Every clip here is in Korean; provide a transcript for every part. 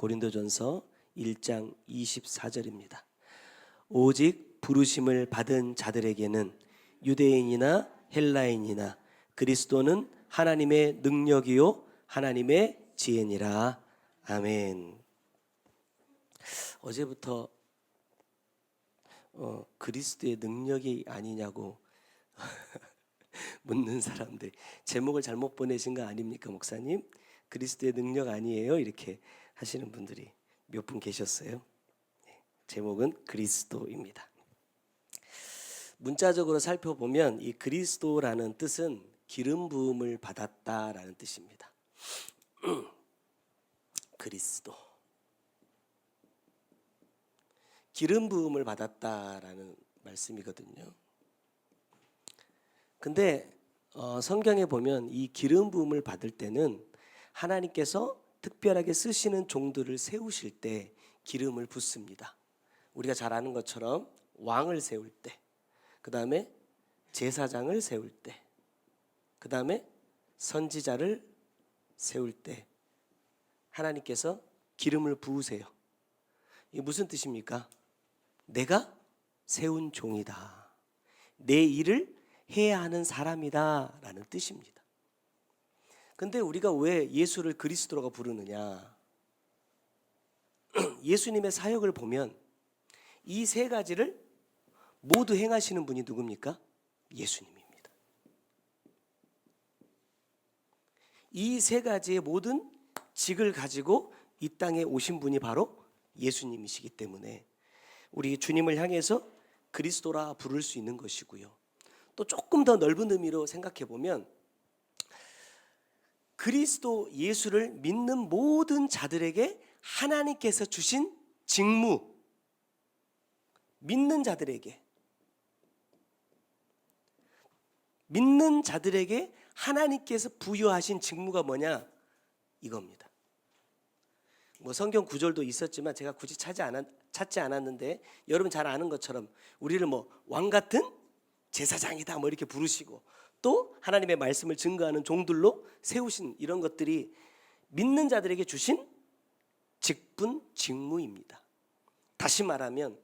고린도전서 1장 24절입니다. 오직 부르심을 받은 자들에게는 유대인이나 헬라인이나 그리스도는 하나님의 능력이요 하나님의 지혜니라. 아멘. 어제부터 그리스도의 능력이 아니냐고 묻는 사람들, 제목을 잘못 보내신 거 아닙니까 목사님? 그리스도의 능력 아니에요? 이렇게 하시는 분들이 몇 분 계셨어요. 제목은 그리스도입니다. 문자적으로 살펴보면 이 그리스도라는 뜻은 기름 부음을 받았다라는 뜻입니다. 그리스도, 기름 부음을 받았다라는 말씀이거든요. 근데 성경에 보면 이 기름 부음을 받을 때는 하나님께서 특별하게 쓰시는 종들을 세우실 때 기름을 붓습니다. 우리가 잘 아는 것처럼 왕을 세울 때, 그 다음에 제사장을 세울 때, 그 다음에 선지자를 세울 때 하나님께서 기름을 부으세요. 이게 무슨 뜻입니까? 내가 세운 종이다, 내 일을 해야 하는 사람이다 라는 뜻입니다. 근데 우리가 왜 예수를 그리스도라고 부르느냐? 예수님의 사역을 보면 이 세 가지를 모두 행하시는 분이 누굽니까? 예수님입니다. 이 세 가지의 모든 직을 가지고 이 땅에 오신 분이 바로 예수님이시기 때문에 우리 주님을 향해서 그리스도라 부를 수 있는 것이고요. 또 조금 더 넓은 의미로 생각해 보면 그리스도 예수를 믿는 모든 자들에게 하나님께서 주신 직무, 믿는 자들에게 하나님께서 부여하신 직무가 뭐냐? 이겁니다. 뭐 성경 구절도 있었지만 제가 굳이 찾지 않았는데 여러분 잘 아는 것처럼 우리를 뭐 왕 같은 제사장이다 뭐 이렇게 부르시고 또 하나님의 말씀을 증거하는 종들로 세우신 이런 것들이 믿는 자들에게 주신 직분, 직무입니다. 다시 말하면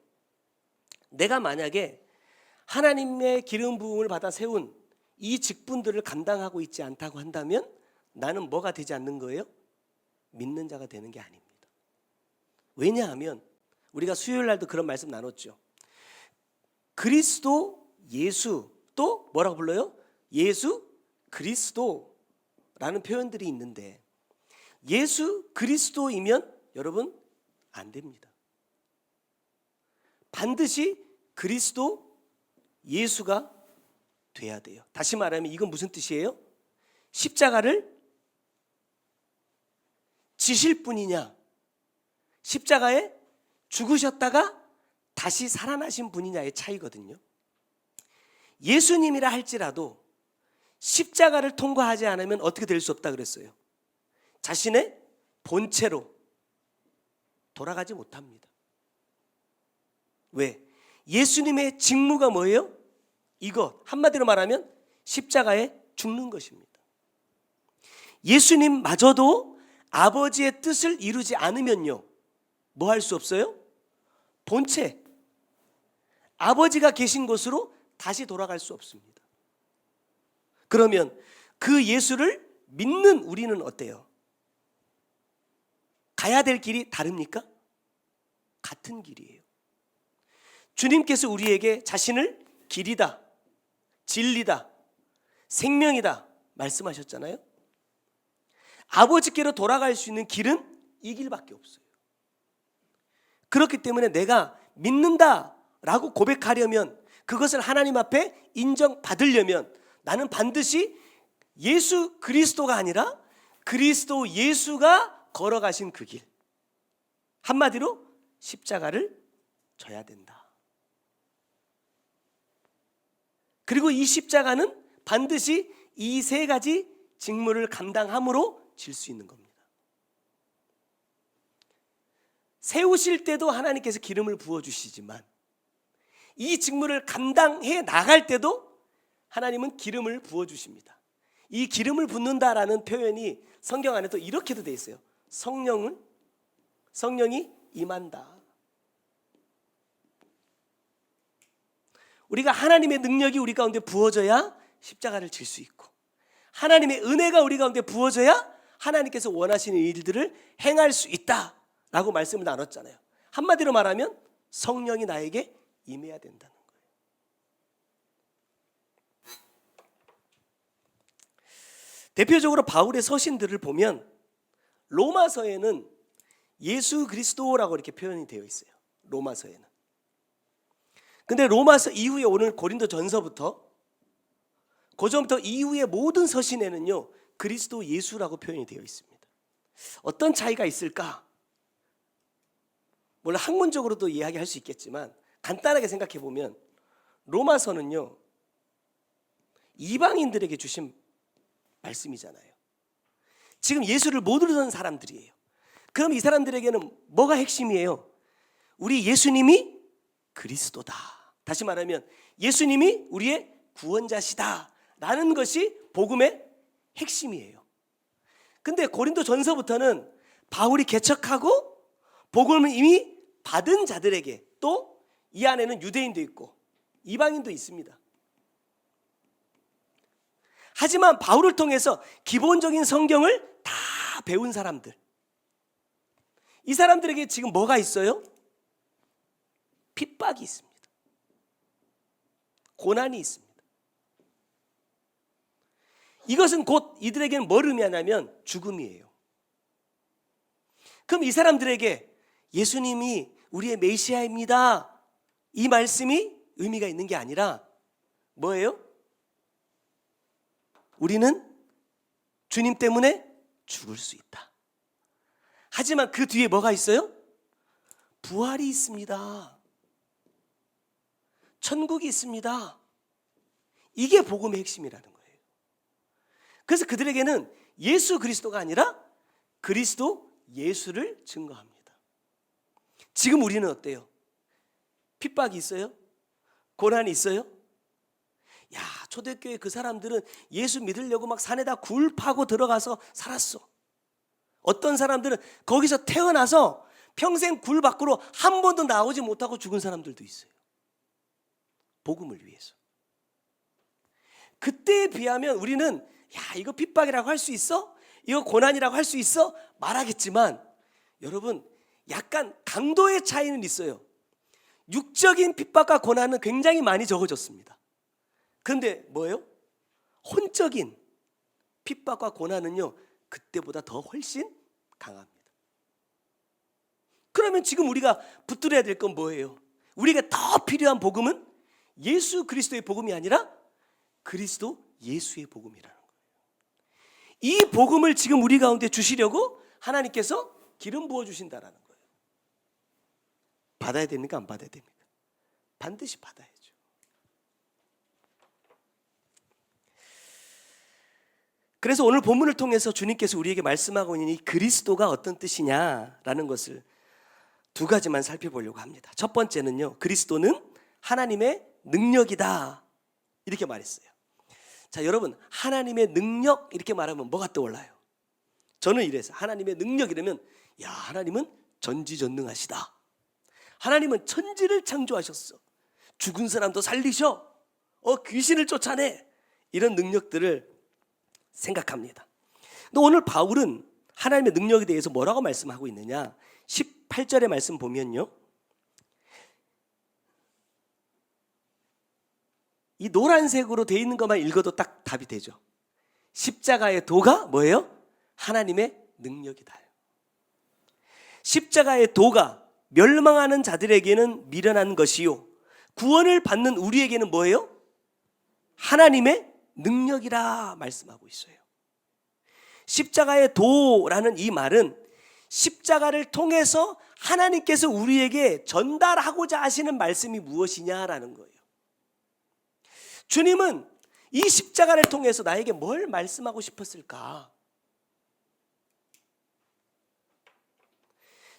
내가 만약에 하나님의 기름 부음을 받아 세운 이 직분들을 감당하고 있지 않다고 한다면 나는 뭐가 되지 않는 거예요? 믿는 자가 되는 게 아닙니다. 왜냐하면 우리가 수요일 날도 그런 말씀 나눴죠. 그리스도 예수, 또 뭐라고 불러요? 예수 그리스도라는 표현들이 있는데 예수 그리스도이면 여러분 안 됩니다. 반드시 그리스도 예수가 돼야 돼요. 다시 말하면 이건 무슨 뜻이에요? 십자가를 지실 분이냐, 십자가에 죽으셨다가 다시 살아나신 분이냐의 차이거든요. 예수님이라 할지라도 십자가를 통과하지 않으면 어떻게 될 수 없다 그랬어요. 자신의 본체로 돌아가지 못합니다. 왜? 예수님의 직무가 뭐예요? 이거 한마디로 말하면 십자가에 죽는 것입니다. 예수님마저도 아버지의 뜻을 이루지 않으면요 뭐 할 수 없어요? 본체, 아버지가 계신 곳으로 다시 돌아갈 수 없습니다. 그러면 그 예수를 믿는 우리는 어때요? 가야 될 길이 다릅니까? 같은 길이에요. 주님께서 우리에게 자신을 길이다, 진리다, 생명이다 말씀하셨잖아요. 아버지께로 돌아갈 수 있는 길은 이 길밖에 없어요. 그렇기 때문에 내가 믿는다라고 고백하려면, 그것을 하나님 앞에 인정받으려면 나는 반드시 예수 그리스도가 아니라 그리스도 예수가 걸어가신 그 길, 한마디로 십자가를 져야 된다. 그리고 이 십자가는 반드시 이 세 가지 직무를 감당함으로 질 수 있는 겁니다. 세우실 때도 하나님께서 기름을 부어주시지만 이 직무를 감당해 나갈 때도 하나님은 기름을 부어주십니다. 이 기름을 붓는다라는 표현이 성경 안에 또 이렇게도 돼 있어요. 성령을 성령이 임한다. 우리가 하나님의 능력이 우리 가운데 부어져야 십자가를 질 수 있고, 하나님의 은혜가 우리 가운데 부어져야 하나님께서 원하시는 일들을 행할 수 있다라고 말씀을 나눴잖아요. 한마디로 말하면 성령이 나에게 임해야 된다는 거예요. 대표적으로 바울의 서신들을 보면 로마서에는 예수 그리스도라고 이렇게 표현이 되어 있어요. 로마서에는. 근데 로마서 이후에 오늘 고린도 전서부터, 그 전부터 이후의 모든 서신에는요 그리스도 예수라고 표현이 되어 있습니다. 어떤 차이가 있을까? 물론 학문적으로도 이야기할 수 있겠지만 간단하게 생각해 보면 로마서는요 이방인들에게 주신 말씀이잖아요. 지금 예수를 모르는 사람들이에요. 그럼 이 사람들에게는 뭐가 핵심이에요? 우리 예수님이 그리스도다. 다시 말하면 예수님이 우리의 구원자시다 라는 것이 복음의 핵심이에요. 근데 고린도 전서부터는 바울이 개척하고 복음을 이미 받은 자들에게, 또 이 안에는 유대인도 있고 이방인도 있습니다. 하지만 바울을 통해서 기본적인 성경을 다 배운 사람들, 이 사람들에게 지금 뭐가 있어요? 핍박이 있습니다. 고난이 있습니다. 이것은 곧 이들에게는 뭘 의미하냐면 죽음이에요. 그럼 이 사람들에게 예수님이 우리의 메시아입니다, 이 말씀이 의미가 있는 게 아니라 뭐예요? 우리는 주님 때문에 죽을 수 있다. 하지만 그 뒤에 뭐가 있어요? 부활이 있습니다. 천국이 있습니다. 이게 복음의 핵심이라는 거예요. 그래서 그들에게는 예수 그리스도가 아니라 그리스도 예수를 증거합니다. 지금 우리는 어때요? 핍박이 있어요? 고난이 있어요? 야, 초대교회 그 사람들은 예수 믿으려고 막 산에다 굴 파고 들어가서 살았어. 어떤 사람들은 거기서 태어나서 평생 굴 밖으로 한 번도 나오지 못하고 죽은 사람들도 있어요. 복음을 위해서. 그때에 비하면 우리는 야, 이거 핍박이라고 할 수 있어? 이거 고난이라고 할 수 있어? 말하겠지만 여러분, 약간 강도의 차이는 있어요. 육적인 핍박과 고난은 굉장히 많이 적어졌습니다. 그런데 뭐예요? 혼적인 핍박과 고난은요 그때보다 더 훨씬 강합니다. 그러면 지금 우리가 붙들어야 될 건 뭐예요? 우리가 더 필요한 복음은 예수 그리스도의 복음이 아니라 그리스도 예수의 복음이라는 거예요. 이 복음을 지금 우리 가운데 주시려고 하나님께서 기름 부어주신다라는 거예요. 받아야 됩니까? 안 받아야 됩니까? 반드시 받아야죠. 그래서 오늘 본문을 통해서 주님께서 우리에게 말씀하고 있는 이 그리스도가 어떤 뜻이냐라는 것을 두 가지만 살펴보려고 합니다. 첫 번째는요, 그리스도는 하나님의 능력이다, 이렇게 말했어요. 자, 여러분, 하나님의 능력 이렇게 말하면 뭐가 떠올라요? 저는 이래서 하나님의 능력 이러면 야, 하나님은 전지전능하시다. 하나님은 천지를 창조하셨어. 죽은 사람도 살리셔. 귀신을 쫓아내. 이런 능력들을 생각합니다. 근데 오늘 바울은 하나님의 능력에 대해서 뭐라고 말씀하고 있느냐? 18절의 말씀 보면요, 이 노란색으로 되어 있는 것만 읽어도 딱 답이 되죠. 십자가의 도가 뭐예요? 하나님의 능력이다. 십자가의 도가 멸망하는 자들에게는 미련한 것이요, 구원을 받는 우리에게는 뭐예요? 하나님의 능력이라 말씀하고 있어요. 십자가의 도라는 이 말은 십자가를 통해서 하나님께서 우리에게 전달하고자 하시는 말씀이 무엇이냐라는 거예요. 주님은 이 십자가를 통해서 나에게 뭘 말씀하고 싶었을까?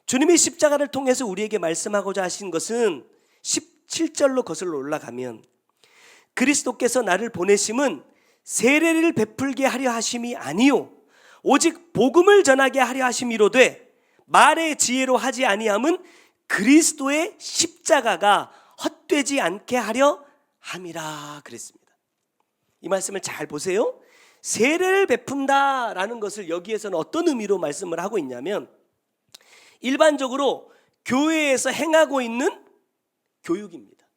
주님이 십자가를 통해서 우리에게 말씀하고자 하신 것은 17절로 거슬러 올라가면 그리스도께서 나를 보내심은 세례를 베풀게 하려 하심이 아니요 오직 복음을 전하게 하려 하심이로되 말의 지혜로 하지 아니함은 그리스도의 십자가가 헛되지 않게 하려 함이라 그랬습니다. 이 말씀을 잘 보세요. 세례를 베푼다라는 것을 여기에서는 어떤 의미로 말씀을 하고 있냐면, 일반적으로 교회에서 행하고 있는 교육입니다.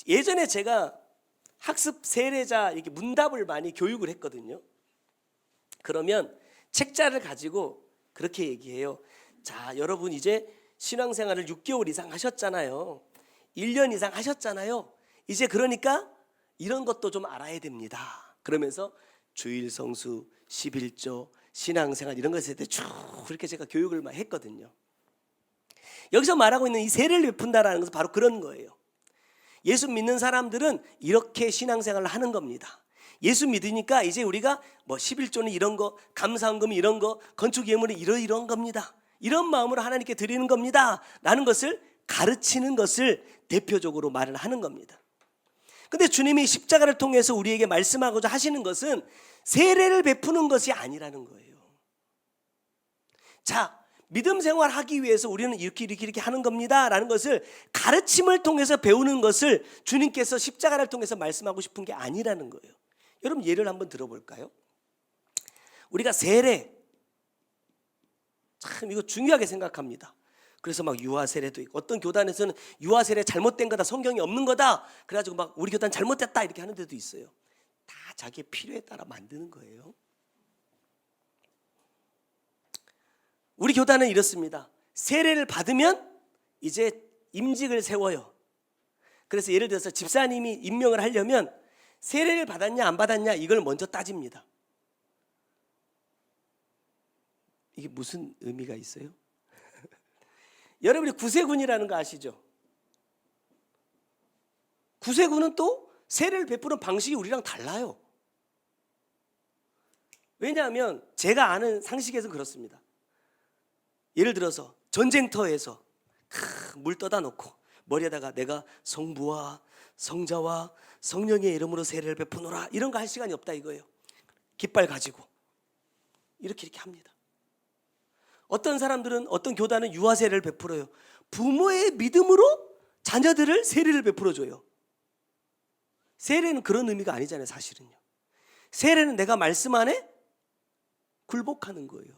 예전에 제가 학습 세례자 이렇게 문답을 많이 교육을 했거든요. 그러면 책자를 가지고 그렇게 얘기해요. 자, 여러분 이제 신앙생활을 6개월 이상 하셨잖아요. 1년 이상 하셨잖아요. 이제 그러니까 이런 것도 좀 알아야 됩니다. 그러면서 주일 성수, 11조, 신앙생활 이런 것에 대해 쭉 그렇게 제가 교육을 많이 했거든요. 여기서 말하고 있는 이 세례를 베푼다라는 것은 바로 그런 거예요. 예수 믿는 사람들은 이렇게 신앙생활을 하는 겁니다. 예수 믿으니까 이제 우리가 뭐 11조는 이런 거, 감사헌금이 이런 거, 건축 예물은 이런 겁니다. 이런 마음으로 하나님께 드리는 겁니다 라는 것을 가르치는 것을 대표적으로 말을 하는 겁니다. 근데 주님이 십자가를 통해서 우리에게 말씀하고자 하시는 것은 세례를 베푸는 것이 아니라는 거예요. 자, 믿음 생활하기 위해서 우리는 이렇게 하는 겁니다 라는 것을 가르침을 통해서 배우는 것을 주님께서 십자가를 통해서 말씀하고 싶은 게 아니라는 거예요. 여러분 예를 한번 들어볼까요? 우리가 세례, 참 이거 중요하게 생각합니다. 그래서 막 유아 세례도 있고, 어떤 교단에서는 유아 세례 잘못된 거다, 성경이 없는 거다, 그래가지고 막 우리 교단 잘못됐다 이렇게 하는 데도 있어요. 다 자기의 필요에 따라 만드는 거예요. 우리 교단은 이렇습니다. 세례를 받으면 이제 임직을 세워요. 그래서 예를 들어서 집사님이 임명을 하려면 세례를 받았냐 안 받았냐 이걸 먼저 따집니다. 이게 무슨 의미가 있어요? 여러분이 구세군이라는 거 아시죠? 구세군은 또 세례를 베푸는 방식이 우리랑 달라요. 왜냐하면 제가 아는 상식에서 그렇습니다. 예를 들어서 전쟁터에서 물 떠다 놓고 머리에다가 내가 성부와 성자와 성령의 이름으로 세례를 베푸노라 이런 거 할 시간이 없다 이거예요. 깃발 가지고 이렇게 합니다. 어떤 사람들은, 어떤 교단은 유아 세례를 베풀어요. 부모의 믿음으로 자녀들을 세례를 베풀어줘요. 세례는 그런 의미가 아니잖아요. 사실은요. 세례는 내가 말씀 안에 굴복하는 거예요.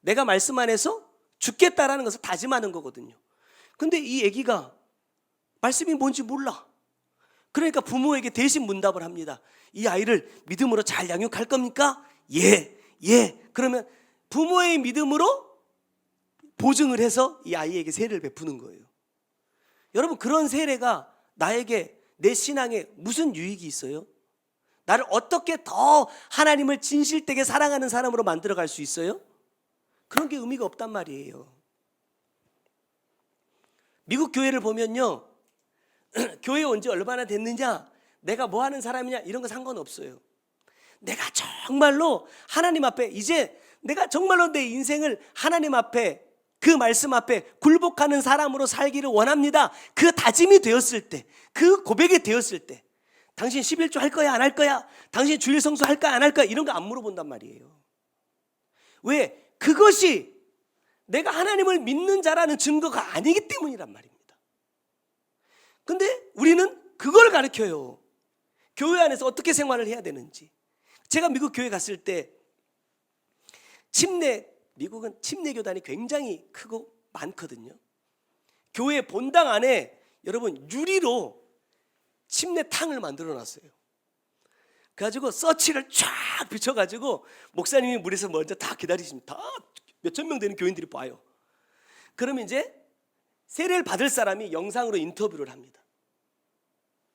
내가 말씀 안에서 죽겠다라는 것을 다짐하는 거거든요. 근데 이 아기가 말씀이 뭔지 몰라. 그러니까 부모에게 대신 문답을 합니다. 이 아이를 믿음으로 잘 양육할 겁니까? 예. 그러면 부모의 믿음으로 보증을 해서 이 아이에게 세례를 베푸는 거예요. 여러분, 그런 세례가 나에게, 내 신앙에 무슨 유익이 있어요? 나를 어떻게 더 하나님을 진실되게 사랑하는 사람으로 만들어갈 수 있어요? 그런 게 의미가 없단 말이에요. 미국 교회를 보면요, 교회 온 지 얼마나 됐느냐, 내가 뭐 하는 사람이냐 이런 거 상관없어요. 내가 정말로 하나님 앞에, 이제 내가 정말로 내 인생을 하나님 앞에, 그 말씀 앞에 굴복하는 사람으로 살기를 원합니다. 그 다짐이 되었을 때, 그 고백이 되었을 때, 당신 11조 할 거야 안 할 거야? 당신 주일 성수 할 거야 안 할 거야? 이런 거 안 물어본단 말이에요. 왜? 그것이 내가 하나님을 믿는 자라는 증거가 아니기 때문이란 말입니다. 근데 우리는 그걸 가르쳐요. 교회 안에서 어떻게 생활을 해야 되는지. 제가 미국 교회 갔을 때 미국은 침례 교단이 굉장히 크고 많거든요. 교회 본당 안에 여러분 유리로 침례탕을 만들어 놨어요. 그래가지고 서치를 쫙 비춰가지고 목사님이 물에서 먼저 다 기다리시면 다 몇천 명 되는 교인들이 봐요. 그러면 이제 세례를 받을 사람이 영상으로 인터뷰를 합니다.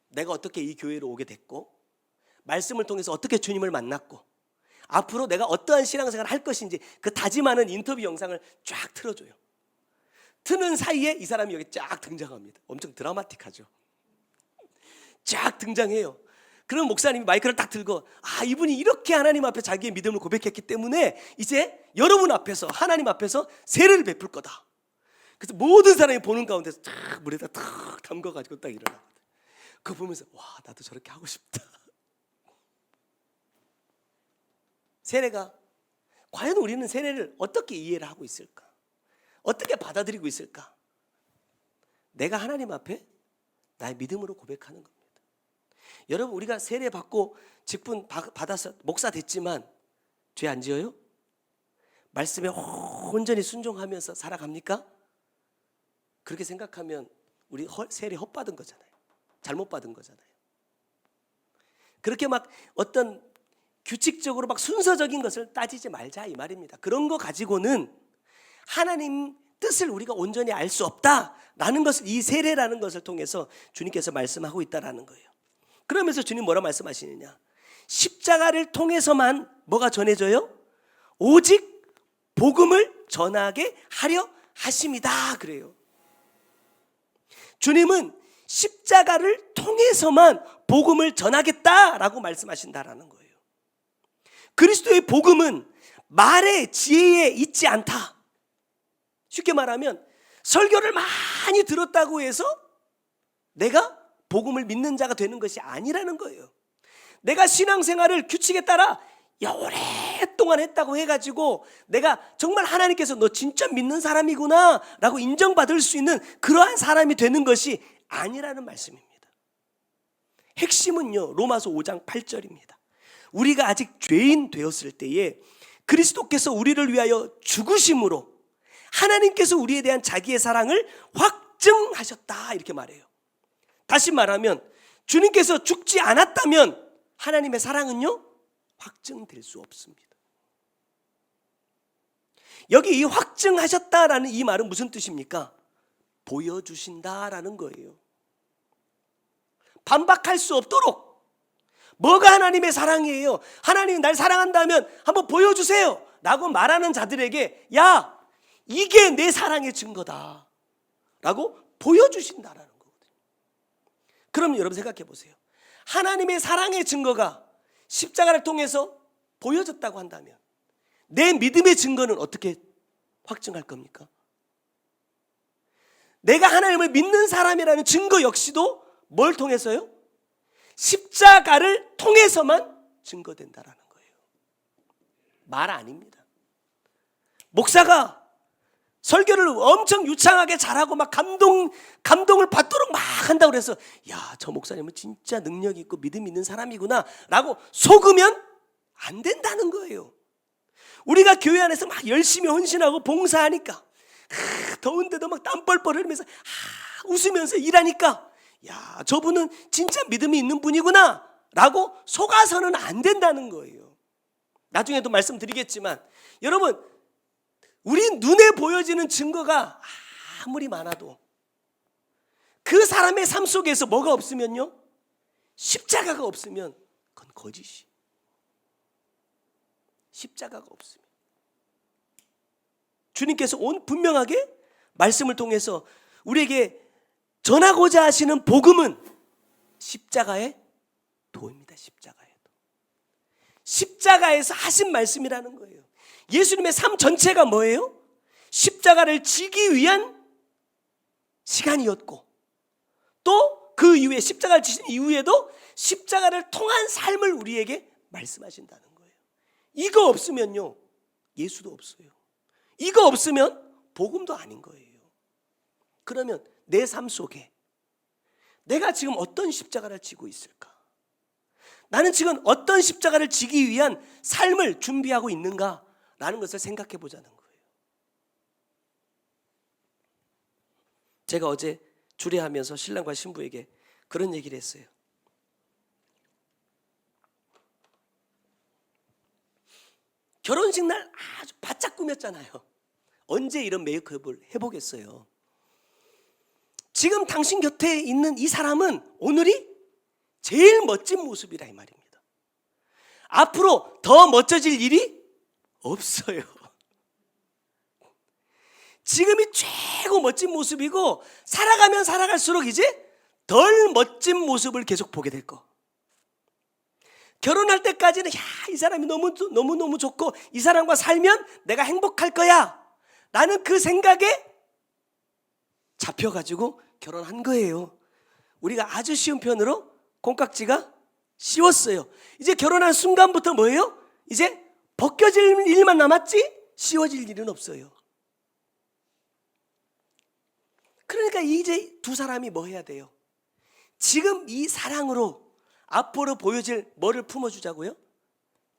내가 어떻게 이 교회로 오게 됐고, 말씀을 통해서 어떻게 주님을 만났고, 앞으로 내가 어떠한 신앙생활을 할 것인지 그 다짐하는 인터뷰 영상을 쫙 틀어줘요. 트는 사이에 이 사람이 여기 쫙 등장합니다. 엄청 드라마틱하죠. 쫙 등장해요. 그럼 목사님이 마이크를 딱 들고, 이분이 이렇게 하나님 앞에 자기의 믿음을 고백했기 때문에 이제 여러분 앞에서, 하나님 앞에서 세례를 베풀 거다. 그래서 모든 사람이 보는 가운데서 탁 물에다 탁 담가가지고 딱 일어나거든. 그거 보면서 나도 저렇게 하고 싶다. 세례가 과연 우리는 세례를 어떻게 이해를 하고 있을까? 어떻게 받아들이고 있을까? 내가 하나님 앞에 나의 믿음으로 고백하는 겁니다. 여러분, 우리가 세례 받고 직분 받아서 목사 됐지만 죄 안 지어요? 말씀에 온전히 순종하면서 살아갑니까? 그렇게 생각하면 우리 세례 헛받은 거잖아요. 잘못 받은 거잖아요. 그렇게 막 어떤 규칙적으로 막 순서적인 것을 따지지 말자 이 말입니다. 그런 거 가지고는 하나님 뜻을 우리가 온전히 알 수 없다라는 것을 이 세례라는 것을 통해서 주님께서 말씀하고 있다라는 거예요. 그러면서 주님 뭐라 말씀하시느냐? 십자가를 통해서만 뭐가 전해져요? 오직 복음을 전하게 하려 하심이다 그래요. 주님은 십자가를 통해서만 복음을 전하겠다라고 말씀하신다라는 거예요. 그리스도의 복음은 말의 지혜에 있지 않다. 쉽게 말하면 설교를 많이 들었다고 해서 내가 복음을 믿는 자가 되는 것이 아니라는 거예요. 내가 신앙생활을 규칙에 따라 오랫동안 했다고 해가지고 내가 정말 하나님께서 너 진짜 믿는 사람이구나 라고 인정받을 수 있는 그러한 사람이 되는 것이 아니라는 말씀입니다. 핵심은요, 로마서 5장 8절입니다. 우리가 아직 죄인 되었을 때에 그리스도께서 우리를 위하여 죽으심으로 하나님께서 우리에 대한 자기의 사랑을 확증하셨다 이렇게 말해요. 다시 말하면 주님께서 죽지 않았다면 하나님의 사랑은요 확증될 수 없습니다. 여기 이 확증하셨다라는 이 말은 무슨 뜻입니까? 보여주신다라는 거예요. 반박할 수 없도록. 뭐가 하나님의 사랑이에요? 하나님이 날 사랑한다면 한번 보여주세요 라고 말하는 자들에게 야, 이게 내 사랑의 증거다 라고 보여주신다라는 거거든요. 그럼 여러분 생각해 보세요. 하나님의 사랑의 증거가 십자가를 통해서 보여졌다고 한다면 내 믿음의 증거는 어떻게 확증할 겁니까? 내가 하나님을 믿는 사람이라는 증거 역시도 뭘 통해서요? 십자가를 통해서만 증거된다라는 거예요. 말 아닙니다. 목사가 설교를 엄청 유창하게 잘하고 막 감동을 받도록 막 한다고 그래서 야, 저 목사님은 진짜 능력 있고 믿음 있는 사람이구나 라고 속으면 안 된다는 거예요. 우리가 교회 안에서 막 열심히 헌신하고 봉사하니까 더운데도 막 땀 뻘뻘 흘리면서 웃으면서 일하니까 야, 저분은 진짜 믿음이 있는 분이구나 라고 속아서는 안 된다는 거예요. 나중에도 말씀드리겠지만 여러분, 우리 눈에 보여지는 증거가 아무리 많아도 그 사람의 삶 속에서 뭐가 없으면요, 십자가가 없으면 그건 거짓이. 십자가가 없으면 주님께서 분명하게 말씀을 통해서 우리에게 전하고자 하시는 복음은 십자가의 도입니다. 십자가의 도. 십자가에서 하신 말씀이라는 거예요. 예수님의 삶 전체가 뭐예요? 십자가를 지기 위한 시간이었고 또 그 이후에 십자가를 지신 이후에도 십자가를 통한 삶을 우리에게 말씀하신다는 거예요. 이거 없으면요 예수도 없어요. 이거 없으면 복음도 아닌 거예요. 그러면 내 삶 속에 내가 지금 어떤 십자가를 지고 있을까? 나는 지금 어떤 십자가를 지기 위한 삶을 준비하고 있는가? 라는 것을 생각해 보자는 거예요. 제가 어제 주례하면서 신랑과 신부에게 그런 얘기를 했어요. 결혼식 날 아주 바짝 꾸몄잖아요. 언제 이런 메이크업을 해보겠어요? 지금 당신 곁에 있는 이 사람은 오늘이 제일 멋진 모습이라 이 말입니다. 앞으로 더 멋져질 일이 없어요. 지금이 최고 멋진 모습이고 살아가면 살아갈수록 이제 덜 멋진 모습을 계속 보게 될 거. 결혼할 때까지는 야, 이 사람이 너무 좋고 이 사람과 살면 내가 행복할 거야 라는 그 생각에 잡혀가지고 결혼한 거예요. 우리가 아주 쉬운 표현으로 콩깍지가 씌웠어요. 이제 결혼한 순간부터 뭐예요? 이제 벗겨질 일만 남았지 씌워질 일은 없어요. 그러니까 이제 두 사람이 뭐 해야 돼요? 지금 이 사랑으로 앞으로 보여질 뭐를 품어주자고요?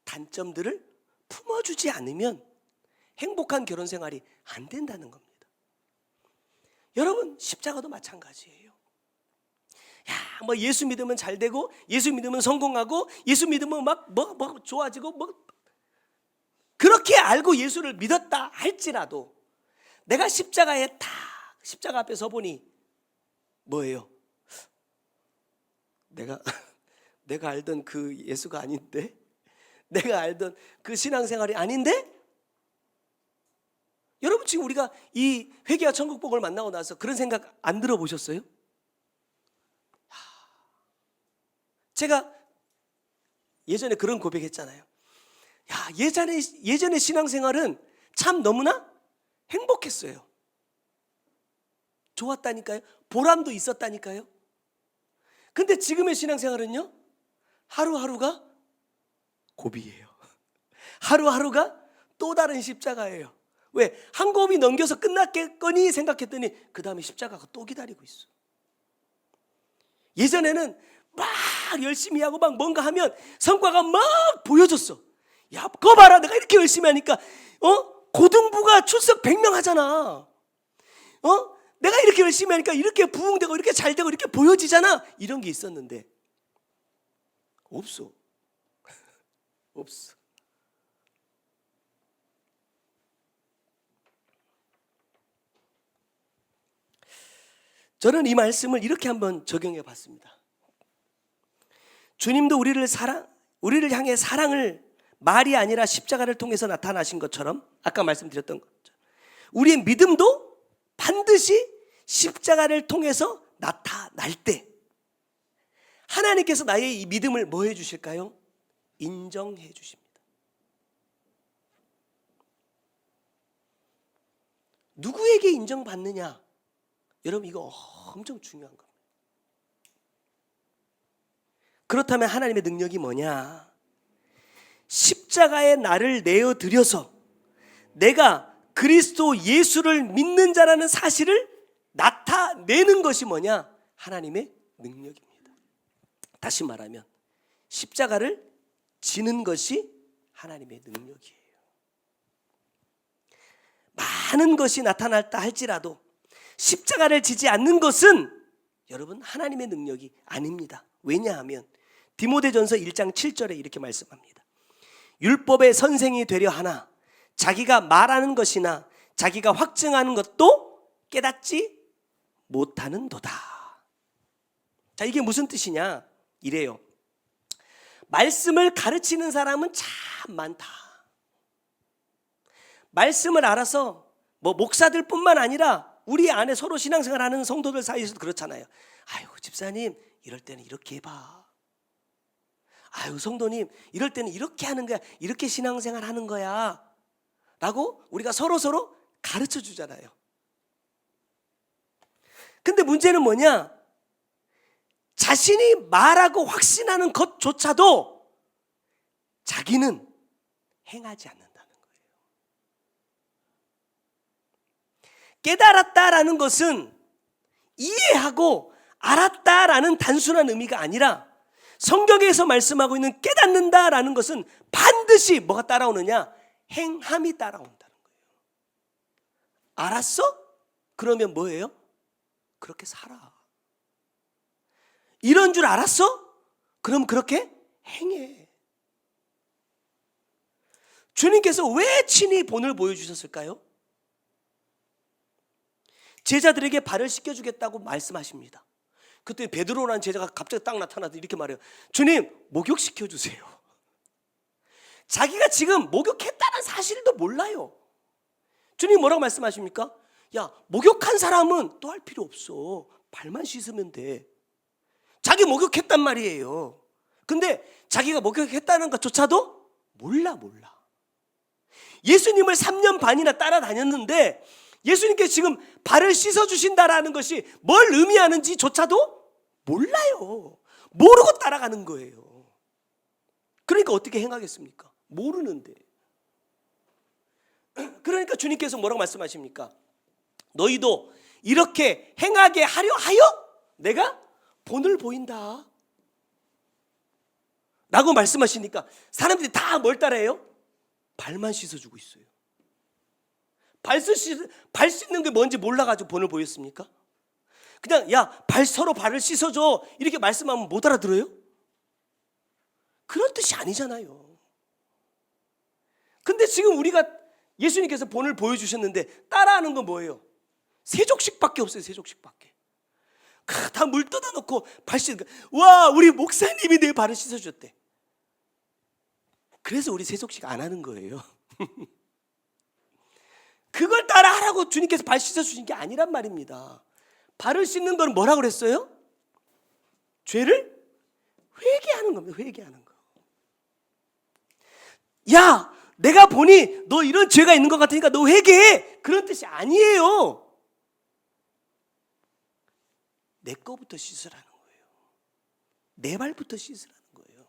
단점들을 품어주지 않으면 행복한 결혼 생활이 안 된다는 겁니다. 여러분, 십자가도 마찬가지예요. 야, 뭐 예수 믿으면 잘 되고, 예수 믿으면 성공하고, 예수 믿으면 막 뭐 좋아지고, 뭐 그렇게 알고 예수를 믿었다 할지라도 내가 십자가에 딱 십자가 앞에 서 보니 뭐예요? 내가 알던 그 예수가 아닌데, 내가 알던 그 신앙생활이 아닌데. 여러분, 지금 우리가 이 회개와 천국복을 만나고 나서 그런 생각 안 들어보셨어요? 제가 예전에 그런 고백했잖아요. 야, 예전에 신앙생활은 참 너무나 행복했어요. 좋았다니까요. 보람도 있었다니까요. 근데 지금의 신앙생활은요, 하루하루가 고비예요. 하루하루가 또 다른 십자가예요. 왜? 한 고비 넘겨서 끝났겠거니 생각했더니 그 다음에 십자가가 또 기다리고 있어. 예전에는 막 열심히 하고 막 뭔가 하면 성과가 막 보여줬어. 야, 그거 봐라, 내가 이렇게 열심히 하니까 고등부가 출석 100명 하잖아. 내가 이렇게 열심히 하니까 이렇게 부흥되고 이렇게 잘 되고 이렇게 보여지잖아. 이런 게 있었는데 없어. 없어. 저는 이 말씀을 이렇게 한번 적용해 봤습니다. 주님도 우리를 향해 사랑을 말이 아니라 십자가를 통해서 나타나신 것처럼, 아까 말씀드렸던 거죠. 우리의 믿음도 반드시 십자가를 통해서 나타날 때 하나님께서 나의 이 믿음을 뭐 해주실까요? 인정해 주십니다. 누구에게 인정받느냐? 여러분, 이거 엄청 중요한 겁니다. 그렇다면 하나님의 능력이 뭐냐? 십자가에 나를 내어드려서 내가 그리스도 예수를 믿는 자라는 사실을 나타내는 것이 뭐냐? 하나님의 능력입니다. 다시 말하면 십자가를 지는 것이 하나님의 능력이에요. 많은 것이 나타났다 할지라도 십자가를 지지 않는 것은 여러분 하나님의 능력이 아닙니다. 왜냐하면 디모데전서 1장 7절에 이렇게 말씀합니다. 율법의 선생이 되려 하나 자기가 말하는 것이나 자기가 확증하는 것도 깨닫지 못하는도다. 자, 이게 무슨 뜻이냐? 이래요. 말씀을 가르치는 사람은 참 많다. 말씀을 알아서 뭐 목사들뿐만 아니라 우리 안에 서로 신앙생활하는 성도들 사이에서도 그렇잖아요. 아유, 집사님 이럴 때는 이렇게 해봐. 아유, 성도님 이럴 때는 이렇게 하는 거야. 이렇게 신앙생활 하는 거야 라고 우리가 서로 가르쳐 주잖아요. 근데 문제는 뭐냐? 자신이 말하고 확신하는 것조차도 자기는 행하지 않는다는 거예요. 깨달았다라는 것은 이해하고 알았다라는 단순한 의미가 아니라 성경에서 말씀하고 있는 깨닫는다라는 것은 반드시 뭐가 따라오느냐? 행함이 따라온다는 거예요. 알았어? 그러면 뭐예요? 그렇게 살아. 이런 줄 알았어? 그럼 그렇게 행해. 주님께서 왜 친히 본을 보여주셨을까요? 제자들에게 발을 씻겨주겠다고 말씀하십니다. 그때 베드로라는 제자가 갑자기 딱 나타나서 이렇게 말해요. 주님, 목욕시켜주세요. 자기가 지금 목욕했다는 사실도 몰라요. 주님 뭐라고 말씀하십니까? 야, 목욕한 사람은 또 할 필요 없어. 발만 씻으면 돼. 자기 목욕했단 말이에요. 근데 자기가 목욕했다는 것조차도 몰라. 예수님을 3년 반이나 따라다녔는데 예수님께 지금 발을 씻어주신다라는 것이 뭘 의미하는지조차도 몰라요. 모르고 따라가는 거예요. 그러니까 어떻게 행하겠습니까? 모르는데. 그러니까 주님께서 뭐라고 말씀하십니까? 너희도 이렇게 행하게 하려 하여 내가 본을 보인다 라고 말씀하시니까 사람들이 다 뭘 따라해요? 발만 씻어주고 있어요. 발 씻는 게 뭔지 몰라가지고 본을 보였습니까? 그냥 야, 서로 발을 씻어줘 이렇게 말씀하면 못 알아들어요? 그런 뜻이 아니잖아요. 근데 지금 우리가 예수님께서 본을 보여주셨는데 따라하는 건 뭐예요? 세족식밖에 없어요. 세족식밖에. 다 물 뜯어놓고 발 씻는 거. 와, 우리 목사님이 내 발을 씻어줬대. 그래서 우리 세족식 안 하는 거예요. 그걸 따라하라고 주님께서 발 씻어주신 게 아니란 말입니다. 발을 씻는 건 뭐라고 그랬어요? 죄를 회개하는 겁니다. 회개하는 거. 야, 내가 보니 너 이런 죄가 있는 것 같으니까 너 회개해. 그런 뜻이 아니에요. 내 거부터 씻으라는 거예요. 내 발부터 씻으라는 거예요.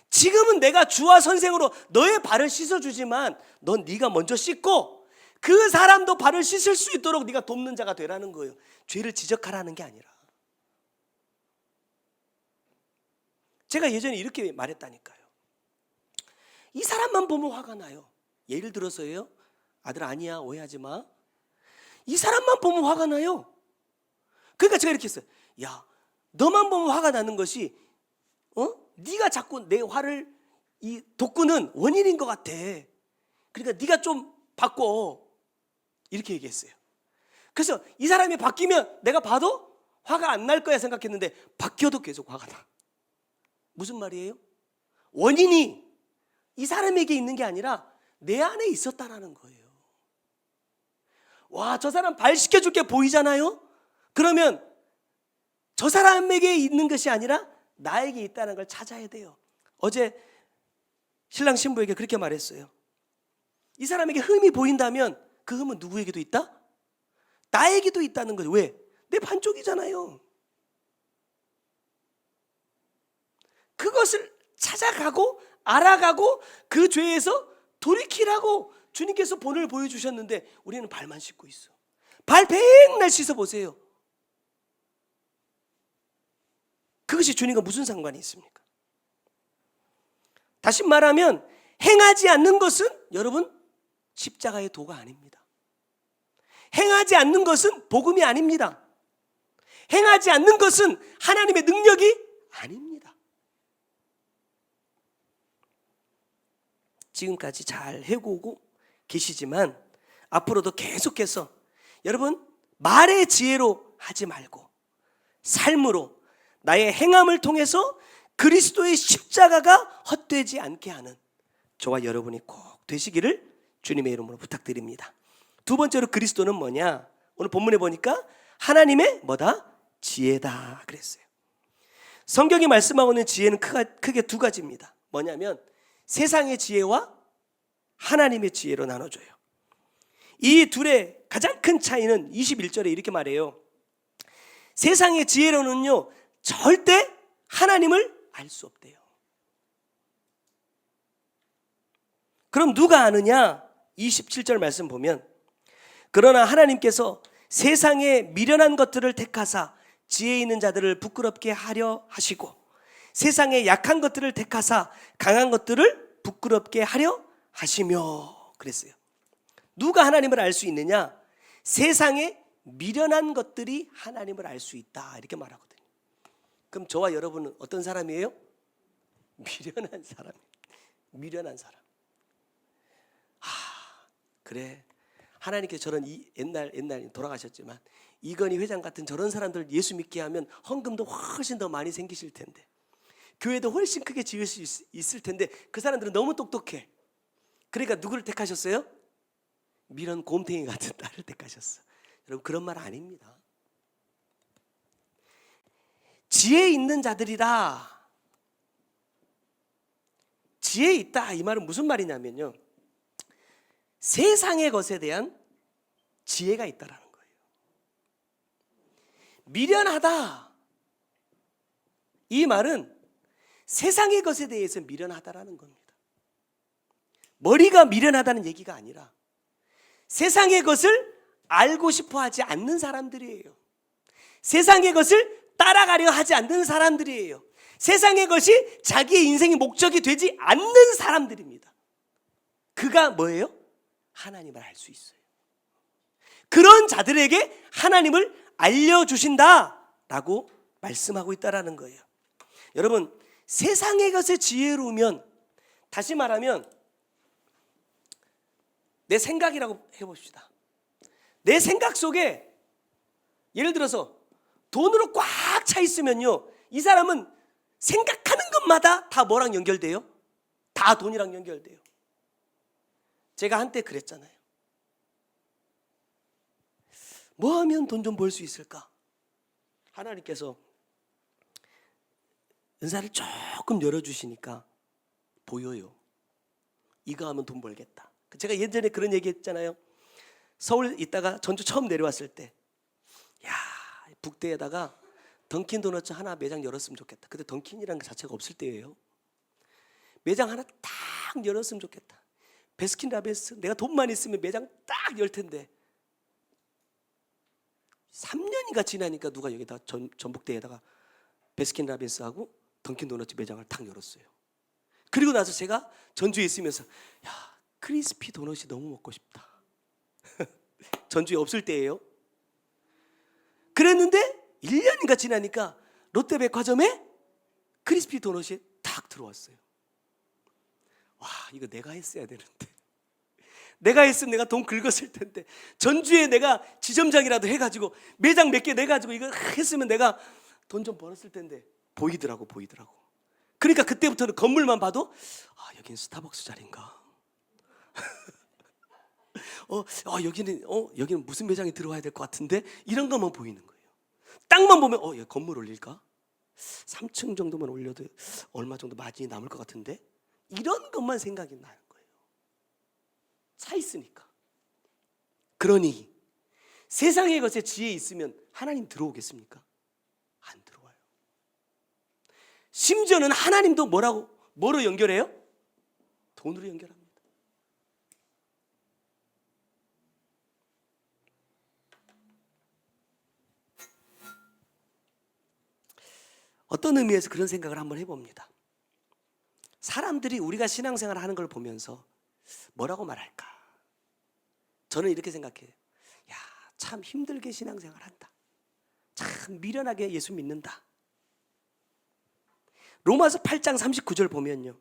지금은 내가 주와 선생으로 너의 발을 씻어주지만 넌 네가 먼저 씻고 그 사람도 발을 씻을 수 있도록 네가 돕는 자가 되라는 거예요. 죄를 지적하라는 게 아니라. 제가 예전에 이렇게 말했다니까요. 이 사람만 보면 화가 나요. 예를 들어서요. 아들 아니야, 오해하지 마. 이 사람만 보면 화가 나요. 그러니까 제가 이렇게 했어요. 야, 너만 보면 화가 나는 것이 네가 자꾸 내 화를 돋구는 원인인 것 같아. 그러니까 네가 좀 바꿔. 이렇게 얘기했어요. 그래서 이 사람이 바뀌면 내가 봐도 화가 안 날 거야 생각했는데 바뀌어도 계속 화가 나. 무슨 말이에요? 원인이 이 사람에게 있는 게 아니라 내 안에 있었다라는 거예요. 와, 저 사람 발 씻겨줄 게 보이잖아요? 그러면 저 사람에게 있는 것이 아니라 나에게 있다는 걸 찾아야 돼요. 어제 신랑 신부에게 그렇게 말했어요. 이 사람에게 흠이 보인다면 그 흠은 누구에게도 있다? 나에게도 있다는 거예요. 왜? 내 반쪽이잖아요. 그것을 찾아가고 알아가고 그 죄에서 돌이키라고 주님께서 본을 보여주셨는데 우리는 발만 씻고 있어. 발 백날 씻어보세요. 그것이 주님과 무슨 상관이 있습니까? 다시 말하면 행하지 않는 것은 여러분 십자가의 도가 아닙니다. 행하지 않는 것은 복음이 아닙니다. 행하지 않는 것은 하나님의 능력이 아닙니다. 지금까지 잘 해오고 계시지만 앞으로도 계속해서 여러분 말의 지혜로 하지 말고 삶으로 나의 행함을 통해서 그리스도의 십자가가 헛되지 않게 하는 저와 여러분이 꼭 되시기를 주님의 이름으로 부탁드립니다. 두 번째로 그리스도는 뭐냐? 오늘 본문에 보니까 하나님의 뭐다? 지혜다 그랬어요. 성경이 말씀하고 있는 지혜는 크게 두 가지입니다. 뭐냐면 세상의 지혜와 하나님의 지혜로 나눠져요. 이 둘의 가장 큰 차이는 21절에 이렇게 말해요. 세상의 지혜로는요 절대 하나님을 알 수 없대요. 그럼 누가 아느냐? 27절 말씀 보면 그러나 하나님께서 세상에 미련한 것들을 택하사 지혜 있는 자들을 부끄럽게 하려 하시고 세상에 약한 것들을 택하사 강한 것들을 부끄럽게 하려 하시며 그랬어요. 누가 하나님을 알 수 있느냐? 세상에 미련한 것들이 하나님을 알 수 있다 이렇게 말하거든요. 그럼 저와 여러분은 어떤 사람이에요? 미련한 사람. 미련한 사람. 그래. 하나님께서 저런 옛날 돌아가셨지만 이건희 회장 같은 저런 사람들 예수 믿게 하면 헌금도 훨씬 더 많이 생기실 텐데 교회도 훨씬 크게 지을 수 있을 텐데 그 사람들은 너무 똑똑해. 그러니까 누구를 택하셨어요? 미련 곰탱이 같은 딸을 택하셨어. 여러분 그런 말 아닙니다. 지혜 있는 자들이다. 지혜 있다 이 말은 무슨 말이냐면요 세상의 것에 대한 지혜가 있다라는 거예요. 미련하다 이 말은 세상의 것에 대해서 미련하다라는 겁니다. 머리가 미련하다는 얘기가 아니라 세상의 것을 알고 싶어 하지 않는 사람들이에요. 세상의 것을 따라가려 하지 않는 사람들이에요. 세상의 것이 자기의 인생의 목적이 되지 않는 사람들입니다. 그가 뭐예요? 하나님을 알 수 있어요. 그런 자들에게 하나님을 알려주신다라고 말씀하고 있다라는 거예요. 여러분, 세상의 것에 지혜로우면, 다시 말하면 내 생각이라고 해봅시다. 내 생각 속에 예를 들어서 돈으로 꽉 차 있으면요, 이 사람은 생각하는 것마다 다 뭐랑 연결돼요? 다 돈이랑 연결돼요. 제가 한때 그랬잖아요. 뭐 하면 돈 좀 벌 수 있을까? 하나님께서 은사를 조금 열어주시니까 보여요. 이거 하면 돈 벌겠다. 제가 예전에 그런 얘기 했잖아요. 서울 있다가 전주 처음 내려왔을 때, 야, 북대에다가 던킨 도너츠 하나 매장 열었으면 좋겠다. 그때 던킨이라는 것 자체가 없을 때예요. 매장 하나 딱 열었으면 좋겠다. 베스킨라빈스, 내가 돈만 있으면 매장 딱 열 텐데 3년이가 지나니까 누가 여기다 전북대에다가 베스킨라빈스하고 던킨 도너츠 매장을 딱 열었어요. 그리고 나서 제가 전주에 있으면서, 야, 크리스피 도넛이 너무 먹고 싶다. 전주에 없을 때예요. 그랬는데 1년인가 지나니까 롯데백화점에 크리스피 도넛이 딱 들어왔어요. 와, 이거 내가 했어야 되는데, 내가 했으면 내가 돈 긁었을 텐데, 전주에 내가 지점장이라도 해가지고 매장 몇 개 내가지고 이거 했으면 내가 돈 좀 벌었을 텐데. 보이더라고. 그러니까 그때부터는 건물만 봐도, 아, 여긴 스타벅스 자리인가? 여기는 무슨 매장이 들어와야 될 것 같은데, 이런 것만 보이는 거예요. 땅만 보면 여기 건물 올릴까? 3층 정도만 올려도 얼마 정도 마진이 남을 것 같은데, 이런 것만 생각이 나는 거예요. 차 있으니까. 그러니 세상의 것에 지혜 있으면 하나님 들어오겠습니까? 안 들어와요. 심지어는 하나님도 뭐로 연결해요? 돈으로 연결합니다. 어떤 의미에서 그런 생각을 한번 해봅니다. 사람들이 우리가 신앙생활을 하는 걸 보면서 뭐라고 말할까? 저는 이렇게 생각해요. 야, 참 힘들게 신앙생활 한다. 참 미련하게 예수 믿는다. 로마서 8장 39절 보면요,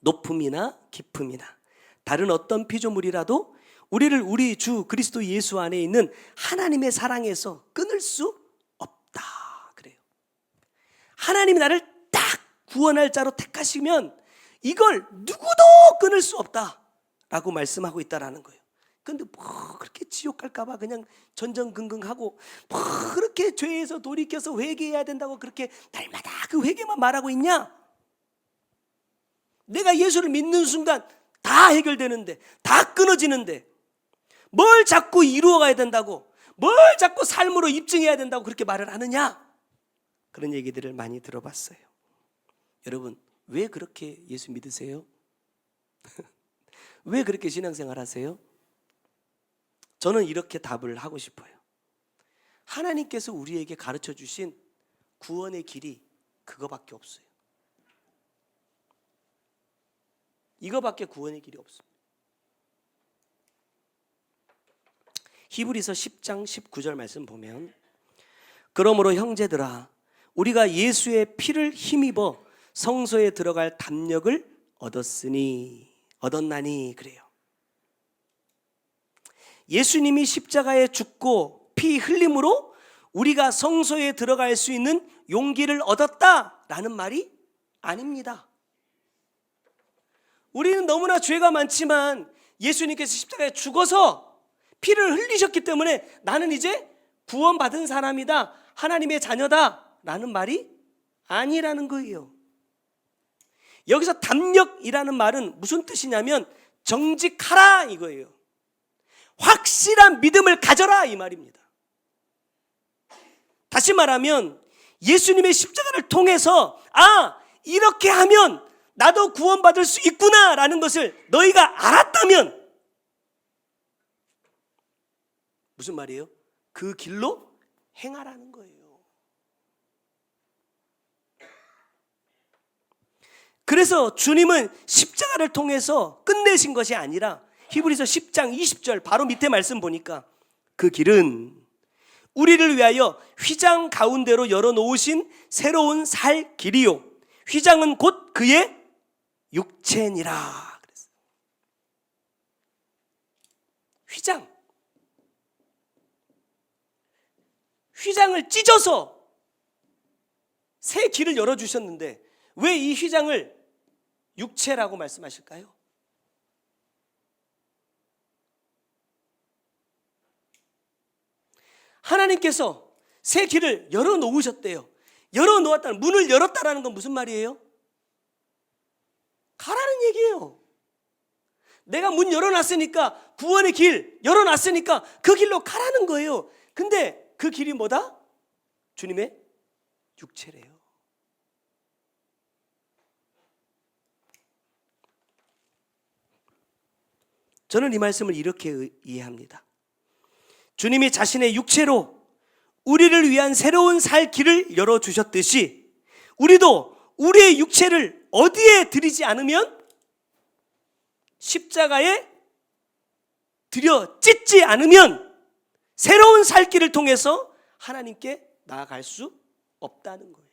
높음이나 깊음이나 다른 어떤 피조물이라도 우리를 우리 주 그리스도 예수 안에 있는 하나님의 사랑에서 끊을 수 없다. 그래요. 하나님이 나를 딱 구원할 자로 택하시면 이걸 누구도 끊을 수 없다라고 말씀하고 있다라는 거예요. 근데 뭐 그렇게 지옥 갈까봐 그냥 전전긍긍하고, 뭐 그렇게 죄에서 돌이켜서 회개해야 된다고 그렇게 날마다 그 회개만 말하고 있냐? 내가 예수를 믿는 순간 다 해결되는데, 다 끊어지는데 뭘 자꾸 이루어가야 된다고, 뭘 자꾸 삶으로 입증해야 된다고 그렇게 말을 하느냐? 그런 얘기들을 많이 들어봤어요. 여러분, 왜 그렇게 예수 믿으세요? 왜 그렇게 신앙생활 하세요? 저는 이렇게 답을 하고 싶어요. 하나님께서 우리에게 가르쳐 주신 구원의 길이 그거밖에 없어요. 이거밖에 구원의 길이 없습니다. 히브리서 10장 19절 말씀 보면, 그러므로 형제들아, 우리가 예수의 피를 힘입어 성소에 들어갈 담력을 얻었나니 그래요. 예수님이 십자가에 죽고 피 흘림으로 우리가 성소에 들어갈 수 있는 용기를 얻었다라는 말이 아닙니다. 우리는 너무나 죄가 많지만 예수님께서 십자가에 죽어서 피를 흘리셨기 때문에 나는 이제 구원받은 사람이다, 하나님의 자녀다 라는 말이 아니라는 거예요. 여기서 담력이라는 말은 무슨 뜻이냐면 정직하라 이거예요. 확실한 믿음을 가져라 이 말입니다. 다시 말하면 예수님의 십자가를 통해서 이렇게 하면 나도 구원받을 수 있구나 라는 것을 너희가 알았다면, 무슨 말이에요? 그 길로 행하라는 거예요. 그래서 주님은 십자가를 통해서 끝내신 것이 아니라 히브리서 10장 20절 바로 밑에 말씀 보니까 그 길은 우리를 위하여 휘장 가운데로 열어놓으신 새로운 살 길이요 휘장은 곧 그의 육체니라. 휘장을 찢어서 새 길을 열어주셨는데 왜 이 휘장을 육체라고 말씀하실까요? 하나님께서 새 길을 열어놓으셨대요. 열어놓았다는, 문을 열었다라는 건 무슨 말이에요? 가라는 얘기예요. 내가 문 열어놨으니까, 구원의 길 열어놨으니까 그 길로 가라는 거예요. 근데 그 길이 뭐다? 주님의 육체래요. 저는 이 말씀을 이렇게 이해합니다. 주님이 자신의 육체로 우리를 위한 새로운 살 길을 열어주셨듯이 우리도 우리의 육체를 어디에 드리지 않으면, 십자가에 들여 찢지 않으면 새로운 살 길을 통해서 하나님께 나아갈 수 없다는 거예요.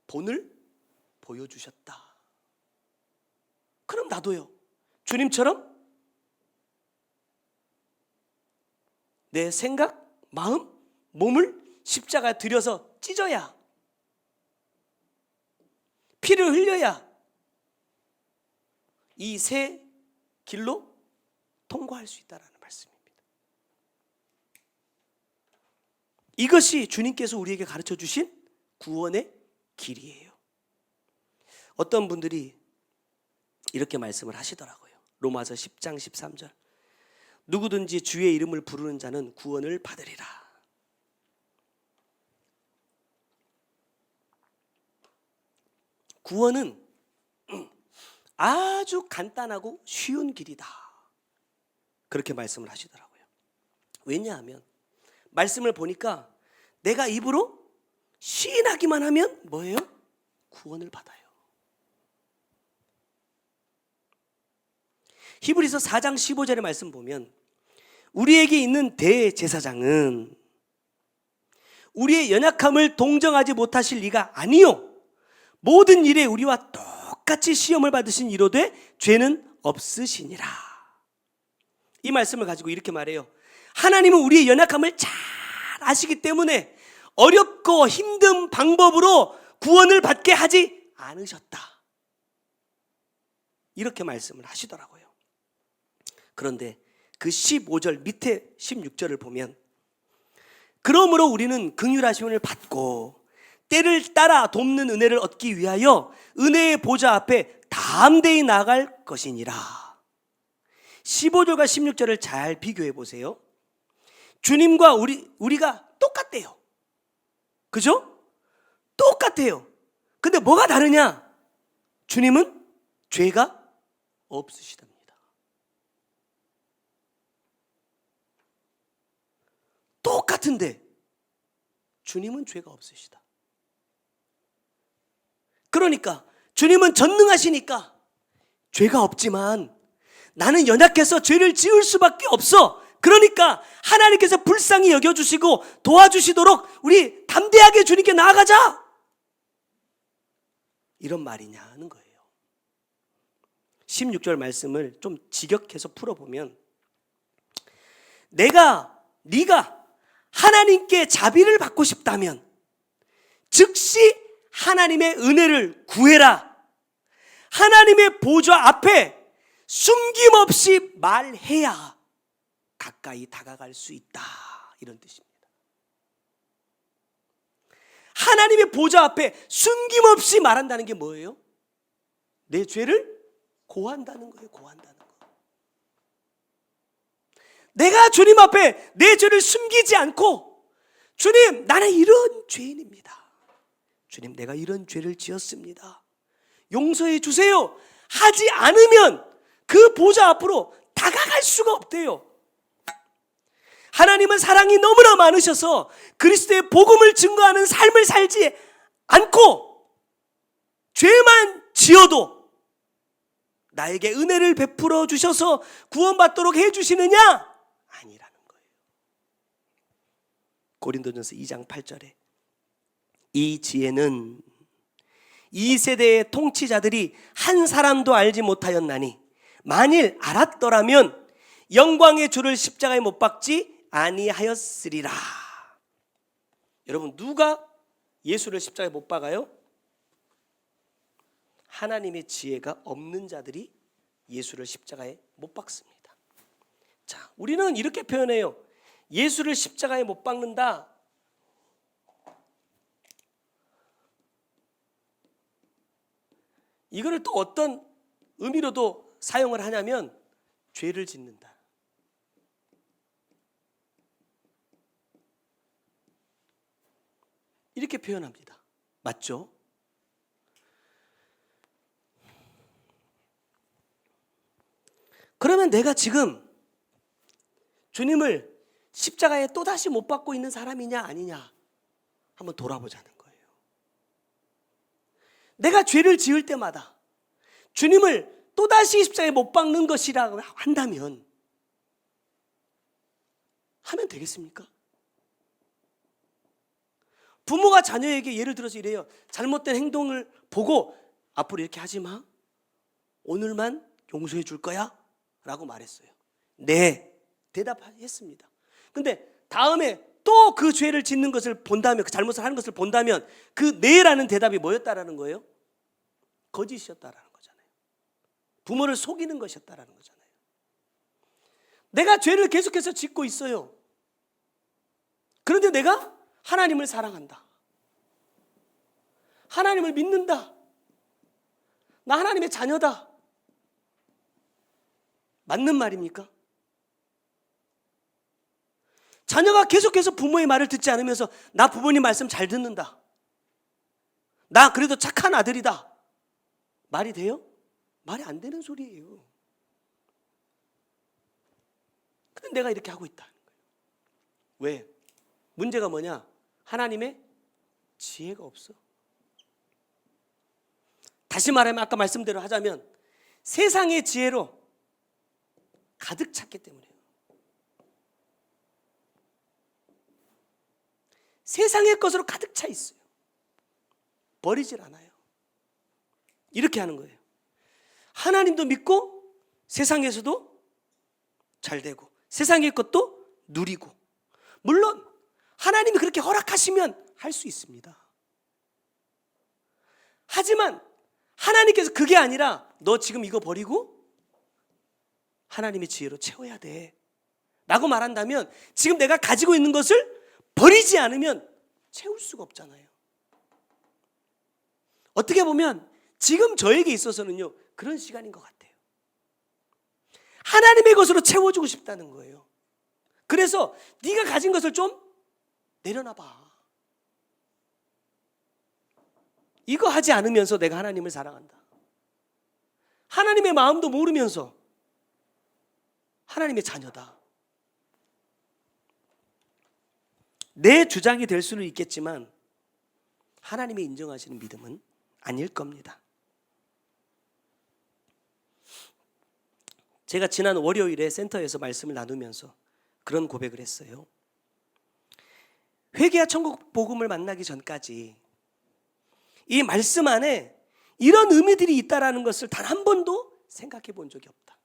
본을 보여주셨다. 그럼 나도요, 주님처럼 내 생각, 마음, 몸을 십자가에 들여서 찢어야, 피를 흘려야 이 새 길로 통과할 수 있다는 말씀입니다. 이것이 주님께서 우리에게 가르쳐 주신 구원의 길이에요. 어떤 분들이 이렇게 말씀을 하시더라고요. 로마서 10장 13절. 누구든지 주의 이름을 부르는 자는 구원을 받으리라. 구원은 아주 간단하고 쉬운 길이다. 그렇게 말씀을 하시더라고요. 왜냐하면 말씀을 보니까 내가 입으로 시인하기만 하면 뭐예요? 구원을 받아요. 히브리서 4장 15절의 말씀 보면 우리에게 있는 대제사장은 우리의 연약함을 동정하지 못하실 리가 아니요 모든 일에 우리와 똑같이 시험을 받으신 이로되 죄는 없으시니라. 이 말씀을 가지고 이렇게 말해요. 하나님은 우리의 연약함을 잘 아시기 때문에 어렵고 힘든 방법으로 구원을 받게 하지 않으셨다. 이렇게 말씀을 하시더라고요. 그런데 그 15절 밑에 16절을 보면 그러므로 우리는 긍휼하심을 받고 때를 따라 돕는 은혜를 얻기 위하여 은혜의 보좌 앞에 담대히 나아갈 것이니라. 15절과 16절을 잘 비교해 보세요. 주님과 우리가 똑같대요. 그죠? 똑같아요. 근데 뭐가 다르냐? 주님은 죄가 없으시답니다. 똑같은데 주님은 죄가 없으시다. 그러니까 주님은 전능하시니까 죄가 없지만 나는 연약해서 죄를 지을 수밖에 없어. 그러니까 하나님께서 불쌍히 여겨주시고 도와주시도록 우리 담대하게 주님께 나아가자, 이런 말이냐는 거예요. 16절 말씀을 좀 직역해서 풀어보면 네가 하나님께 자비를 받고 싶다면 즉시 하나님의 은혜를 구해라. 하나님의 보좌 앞에 숨김없이 말해야 가까이 다가갈 수 있다, 이런 뜻입니다. 하나님의 보좌 앞에 숨김없이 말한다는 게 뭐예요? 내 죄를 고한다는 거예요. 고한다는 거. 내가 주님 앞에 내 죄를 숨기지 않고, 주님, 나는 이런 죄인입니다. 주님, 내가 이런 죄를 지었습니다. 용서해 주세요. 하지 않으면 그 보좌 앞으로 다가갈 수가 없대요. 하나님은 사랑이 너무나 많으셔서 그리스도의 복음을 증거하는 삶을 살지 않고 죄만 지어도 나에게 은혜를 베풀어 주셔서 구원받도록 해주시느냐? 아니라는 거예요. 고린도전서 2장 8절에 이 지혜는 이 세대의 통치자들이 한 사람도 알지 못하였나니 만일 알았더라면 영광의 주를 십자가에 못 박지 아니하였으리라. 여러분, 누가 예수를 십자가에 못 박아요? 하나님의 지혜가 없는 자들이 예수를 십자가에 못 박습니다. 자, 우리는 이렇게 표현해요. 예수를 십자가에 못 박는다. 이거를 또 어떤 의미로도 사용을 하냐면 죄를 짓는다. 이렇게 표현합니다. 맞죠? 그러면 내가 지금 주님을 십자가에 또다시 못 박고 있는 사람이냐 아니냐 한번 돌아보자는 거예요. 내가 죄를 지을 때마다 주님을 또다시 십자가에 못 박는 것이라고 한다면 하면 되겠습니까? 부모가 자녀에게 예를 들어서 이래요. 잘못된 행동을 보고 앞으로 이렇게 하지 마. 오늘만 용서해 줄 거야? 라고 말했어요. 네, 대답했습니다. 근데 다음에 또 그 죄를 짓는 것을 본다면, 그 잘못을 하는 것을 본다면 그 네라는 대답이 뭐였다라는 거예요? 거짓이었다라는 거잖아요. 부모를 속이는 것이었다라는 거잖아요. 내가 죄를 계속해서 짓고 있어요. 그런데 내가 하나님을 사랑한다. 하나님을 믿는다. 나 하나님의 자녀다. 맞는 말입니까? 자녀가 계속해서 부모의 말을 듣지 않으면서 나 부모님 말씀 잘 듣는다. 나 그래도 착한 아들이다. 말이 돼요? 말이 안 되는 소리예요. 근데 내가 이렇게 하고 있다는 거예요. 왜? 문제가 뭐냐? 하나님의 지혜가 없어. 다시 말하면 아까 말씀대로 하자면 세상의 지혜로 가득 찼기 때문이에요. 세상의 것으로 가득 차 있어요. 버리질 않아요. 이렇게 하는 거예요. 하나님도 믿고 세상에서도 잘 되고 세상의 것도 누리고, 물론 하나님이 그렇게 허락하시면 할 수 있습니다. 하지만 하나님께서 그게 아니라 너 지금 이거 버리고 하나님의 지혜로 채워야 돼 라고 말한다면 지금 내가 가지고 있는 것을 버리지 않으면 채울 수가 없잖아요. 어떻게 보면 지금 저에게 있어서는요 그런 시간인 것 같아요. 하나님의 것으로 채워주고 싶다는 거예요. 그래서 네가 가진 것을 좀 내려놔봐. 이거 하지 않으면서 내가 하나님을 사랑한다. 하나님의 마음도 모르면서 하나님의 자녀다. 내 주장이 될 수는 있겠지만 하나님이 인정하시는 믿음은 아닐 겁니다. 제가 지난 월요일에 센터에서 말씀을 나누면서 그런 고백을 했어요. 회개와 천국 복음을 만나기 전까지 이 말씀 안에 이런 의미들이 있다라는 것을 단 한 번도 생각해 본 적이 없다.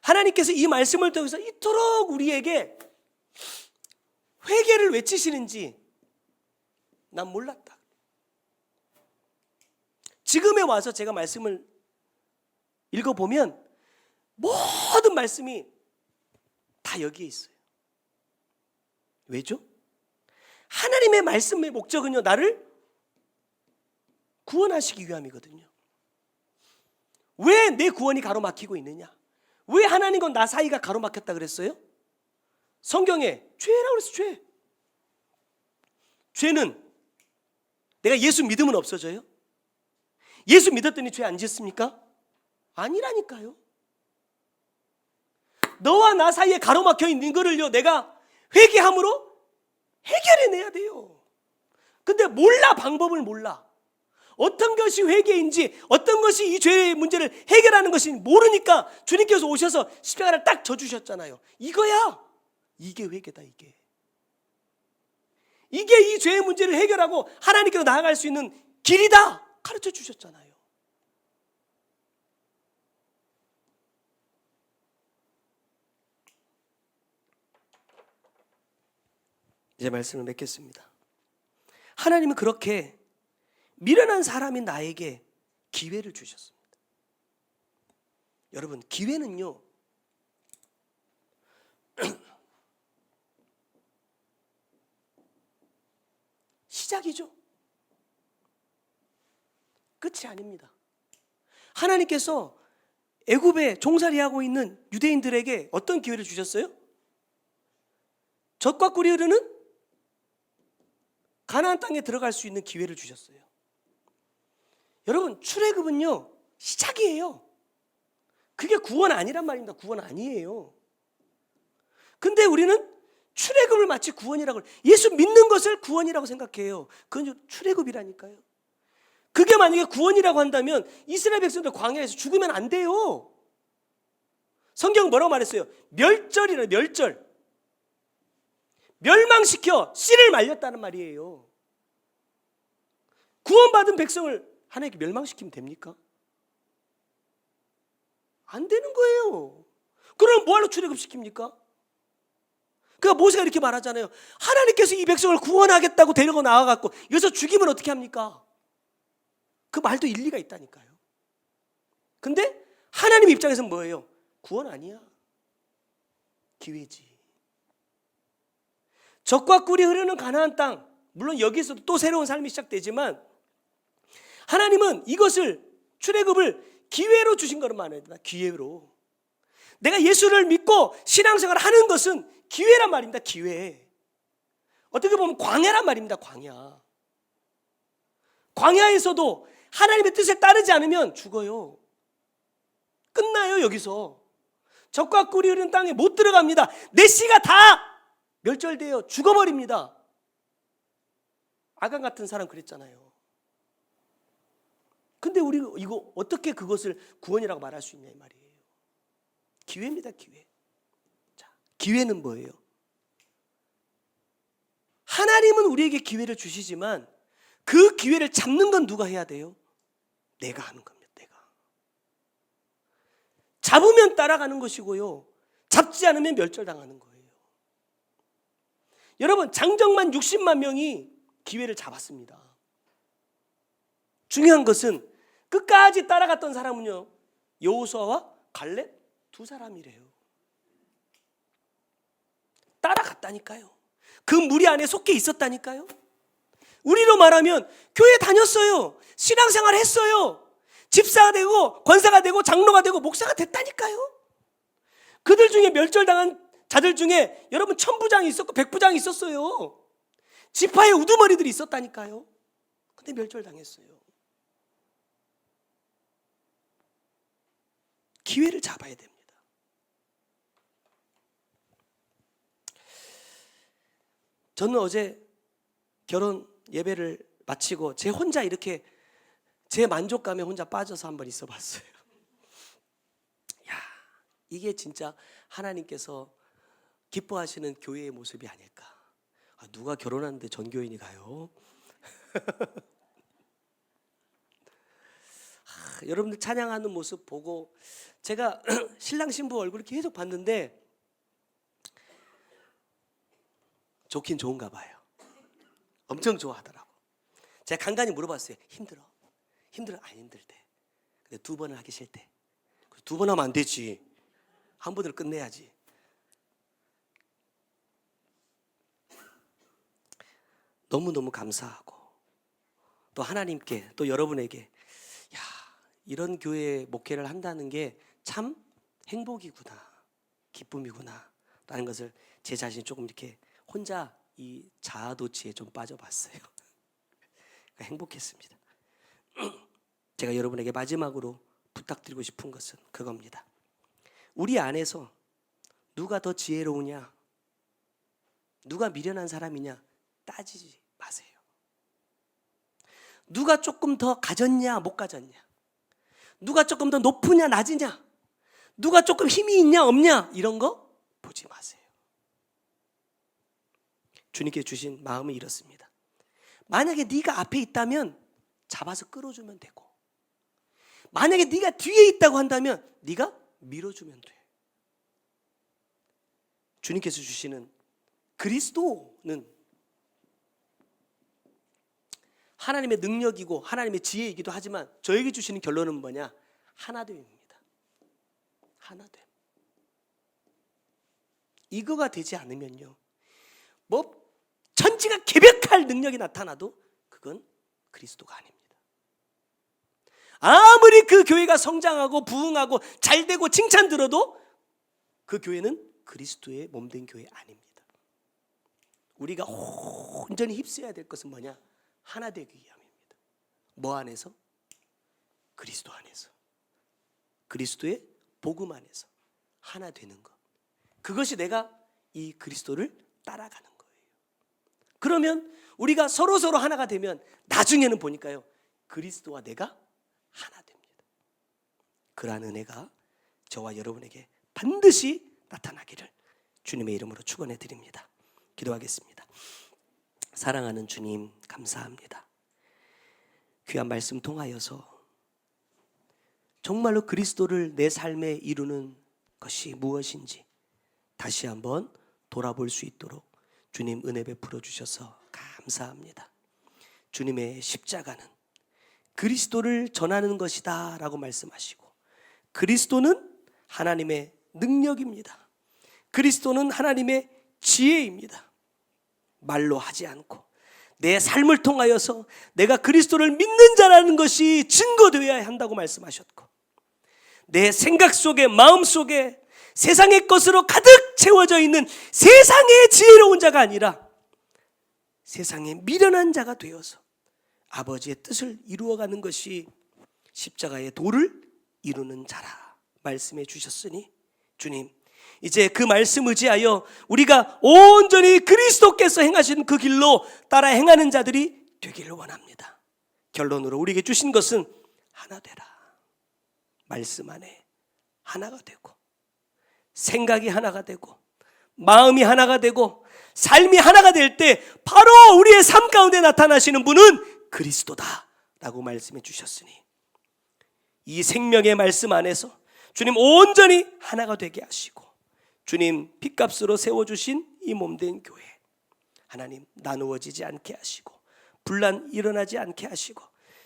하나님께서 이 말씀을 통해서 이토록 우리에게 회개를 외치시는지 난 몰랐다. 지금에 와서 제가 말씀을 읽어보면 모든 말씀이 다 여기에 있어요. 왜죠? 하나님의 말씀의 목적은요 나를 구원하시기 위함이거든요. 왜 내 구원이 가로막히고 있느냐? 왜 하나님과 나 사이가 가로막혔다 그랬어요? 성경에 죄라고 그랬어. 죄. 죄는 내가 예수 믿으면 없어져요? 예수 믿었더니 죄 안 짓습니까? 아니라니까요. 너와 나 사이에 가로막혀 있는 거를요 내가 회개함으로 해결해내야 돼요. 근데 몰라, 방법을 몰라. 어떤 것이 회개인지, 어떤 것이 이 죄의 문제를 해결하는 것인지 모르니까 주님께서 오셔서 십자가를 딱 져주셨잖아요. 이거야. 이게 회개다. 이게 이 죄의 문제를 해결하고 하나님께로 나아갈 수 있는 길이다 가르쳐 주셨잖아요. 이제 말씀을 맺겠습니다. 하나님은 그렇게 미련한 사람인 나에게 기회를 주셨습니다. 여러분, 기회는요 시작이죠. 끝이 아닙니다. 하나님께서 애굽에 종살이하고 있는 유대인들에게 어떤 기회를 주셨어요? 젖과 꿀이 흐르는 가나안 땅에 들어갈 수 있는 기회를 주셨어요. 여러분, 출애굽은요 시작이에요. 그게 구원 아니란 말입니다. 구원 아니에요. 근데 우리는 출애굽을 마치 구원이라고, 예수 믿는 것을 구원이라고 생각해요. 그건 출애굽이라니까요. 그게 만약에 구원이라고 한다면 이스라엘 백성들 광야에서 죽으면 안 돼요. 성경은 뭐라고 말했어요? 멸절이라, 멸절. 멸망시켜 씨를 말렸다는 말이에요. 구원받은 백성을 하나님께 멸망시키면 됩니까? 안 되는 거예요. 그럼 뭐하러 출애굽시킵니까? 그러니까 모세가 이렇게 말하잖아요. 하나님께서 이 백성을 구원하겠다고 데리고 나와갖고 여기서 죽이면 어떻게 합니까? 그 말도 일리가 있다니까요. 근데 하나님 입장에서는 뭐예요? 구원 아니야. 기회지. 젖과 꿀이 흐르는 가나안 땅, 물론 여기서도 또 새로운 삶이 시작되지만 하나님은 이것을, 출애굽을 기회로 주신 거란 말입니다. 기회로. 내가 예수를 믿고 신앙생활을 하는 것은 기회란 말입니다. 기회. 어떻게 보면 광야란 말입니다. 광야. 광야에서도 하나님의 뜻에 따르지 않으면 죽어요. 끝나요. 여기서 젖과 꿀이 흐르는 땅에 못 들어갑니다. 내 씨가 다 멸절되어 죽어버립니다. 아간 같은 사람 그랬잖아요. 근데 우리 이거 어떻게 그것을 구원이라고 말할 수 있냐 이 말이에요. 기회입니다. 기회. 자, 기회는 뭐예요? 하나님은 우리에게 기회를 주시지만 그 기회를 잡는 건 누가 해야 돼요? 내가 하는 겁니다. 내가. 잡으면 따라가는 것이고요, 잡지 않으면 멸절당하는 거예요. 여러분, 장정만 60만 명이 기회를 잡았습니다. 중요한 것은 끝까지 따라갔던 사람은요, 여호수아와 갈렙 두 사람이래요. 따라갔다니까요. 그 무리 안에 속해 있었다니까요. 우리로 말하면 교회 다녔어요. 신앙생활 했어요. 집사가 되고 권사가 되고 장로가 되고 목사가 됐다니까요. 그들 중에 멸절당한 자들 중에 여러분 천부장이 있었고 백부장이 있었어요. 지파의 우두머리들이 있었다니까요. 근데 멸절당했어요. 기회를 잡아야 됩니다. 저는 어제 결혼 예배를 마치고 제 혼자 이렇게 제 만족감에 혼자 빠져서 한번 있어 봤어요. 야, 이게 진짜 하나님께서 기뻐하시는 교회의 모습이 아닐까. 누가 결혼하는데 전교인이 가요? 여러분들 찬양하는 모습 보고 제가 신랑 신부 얼굴을 계속 봤는데 좋긴 좋은가 봐요. 엄청 좋아하더라고. 제가 간간히 물어봤어요. 힘들어? 힘들어? 안 힘들대. 근데 두 번을 하기 싫대. 두 번 하면 안 되지. 한 번으로 끝내야지. 너무너무 감사하고 또 하나님께 또 여러분에게 야, 이런 교회 목회를 한다는 게 참 행복이구나, 기쁨이구나 라는 것을 제 자신이 조금 이렇게 혼자 이 자아도취에 좀 빠져봤어요. 행복했습니다. 제가 여러분에게 마지막으로 부탁드리고 싶은 것은 그겁니다. 우리 안에서 누가 더 지혜로우냐, 누가 미련한 사람이냐 따지지 마세요. 누가 조금 더 가졌냐 못 가졌냐, 누가 조금 더 높으냐 낮으냐, 누가 조금 힘이 있냐 없냐, 이런 거 보지 마세요. 주님께 주신 마음은 이렇습니다. 만약에 네가 앞에 있다면 잡아서 끌어주면 되고, 만약에 네가 뒤에 있다고 한다면 네가 밀어주면 돼. 주님께서 주시는 그리스도는 하나님의 능력이고 하나님의 지혜이기도 하지만 저에게 주시는 결론은 뭐냐? 하나됨입니다. 하나됨. 이거가 되지 않으면요, 뭐 천지가 개벽할 능력이 나타나도 그건 그리스도가 아닙니다. 아무리 그 교회가 성장하고 부흥하고 잘되고 칭찬 들어도 그 교회는 그리스도의 몸된 교회 아닙니다. 우리가 온전히 휩쓸어야 될 것은 뭐냐? 하나 되기 위함입니다. 뭐 안에서? 그리스도 안에서, 그리스도의 복음 안에서 하나 되는 것. 그것이 내가 이 그리스도를 따라가는 거예요. 그러면 우리가 서로 하나가 되면 나중에는 보니까요, 그리스도와 내가 하나 됩니다. 그러한 은혜가 저와 여러분에게 반드시 나타나기를 주님의 이름으로 축원해 드립니다. 기도하겠습니다. 사랑하는 주님, 감사합니다. 귀한 말씀 통하여서 정말로 그리스도를 내 삶에 이루는 것이 무엇인지 다시 한번 돌아볼 수 있도록 주님 은혜 베풀어 주셔서 감사합니다. 주님의 십자가는 그리스도를 전하는 것이다 라고 말씀하시고, 그리스도는 하나님의 능력입니다. 그리스도는 하나님의 지혜입니다. 말로 하지 않고 내 삶을 통하여서 내가 그리스도를 믿는 자라는 것이 증거되어야 한다고 말씀하셨고, 내 생각 속에 마음 속에 세상의 것으로 가득 채워져 있는 세상의 지혜로운 자가 아니라 세상에 미련한 자가 되어서 아버지의 뜻을 이루어가는 것이 십자가의 도를 이루는 자라 말씀해 주셨으니, 주님 이제 그 말씀 의지하여 우리가 온전히 그리스도께서 행하신 그 길로 따라 행하는 자들이 되기를 원합니다. 결론으로 우리에게 주신 것은 하나 되라. 말씀 안에 하나가 되고, 생각이 하나가 되고, 마음이 하나가 되고, 삶이 하나가 될 때 바로 우리의 삶 가운데 나타나시는 분은 그리스도다 라고 말씀해 주셨으니, 이 생명의 말씀 안에서 주님 온전히 하나가 되게 하시고, 주님 핏값으로 세워주신 이 몸된 교회 하나님 나누어지지 않게 하시고, 분란 일어나지 않게 하시고,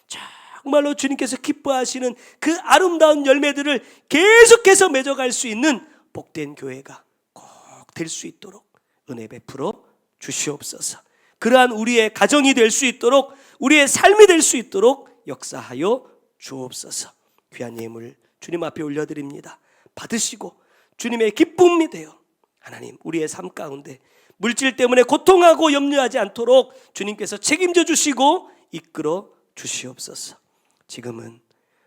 정말로 주님께서 기뻐하시는 그 아름다운 열매들을 계속해서 맺어갈 수 있는 복된 교회가 꼭 될 수 있도록 은혜 베풀어 주시옵소서. 그러한 우리의 가정이 될 수 있도록, 우리의 삶이 될 수 있도록 역사하여 주옵소서. 귀한 예물 주님 앞에 올려드립니다. 받으시고 주님의 기쁨이 되어 하나님 우리의 삶 가운데 물질 때문에 고통하고 염려하지 않도록 주님께서 책임져 주시고 이끌어 주시옵소서. 지금은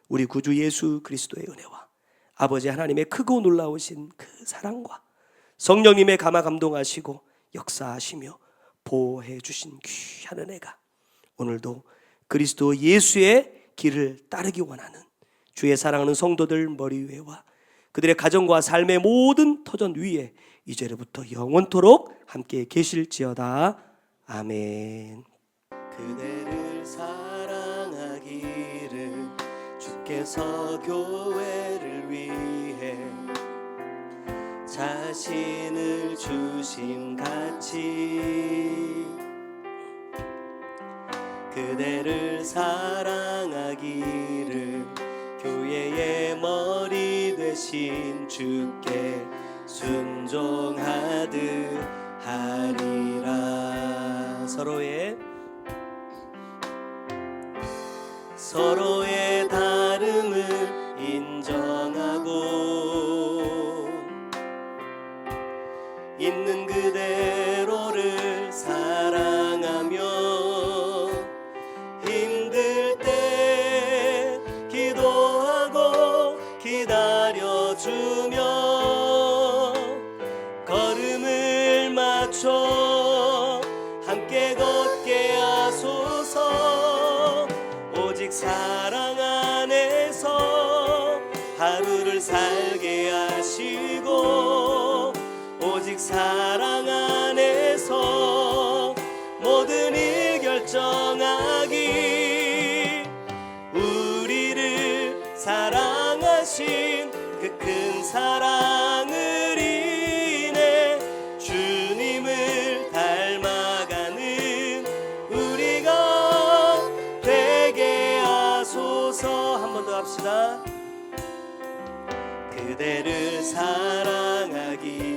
우리 구주 예수 그리스도의 은혜와 아버지 하나님의 크고 놀라우신 그 사랑과 성령님의 감화 감동하시고 역사하시며 보호해 주신 귀한 은혜가 오늘도 그리스도 예수의 길을 따르기 원하는 주의 사랑하는 성도들 머리 위에와 그들의 가정과 삶의 모든 터전 위에 이제로부터 영원토록 함께 계실지어다. 아멘. 그대를 사랑하기를 주께서 교회를 위해 자신을 주심같이 그대를 사랑하기를 교회의 머리 되신 주께 순종하듯 하리라. 서로의 다름을 인정하고 있는 그대로를 사랑하며 힘들 때 기도하고 기다려주며 오직 사랑 안에서 모든 일 결정하기. 우리를 사랑하신 그 큰 사랑을 인해 주님을 닮아가는 우리가 되게 하소서. 한 번 더 합시다. 그대를 사랑하기를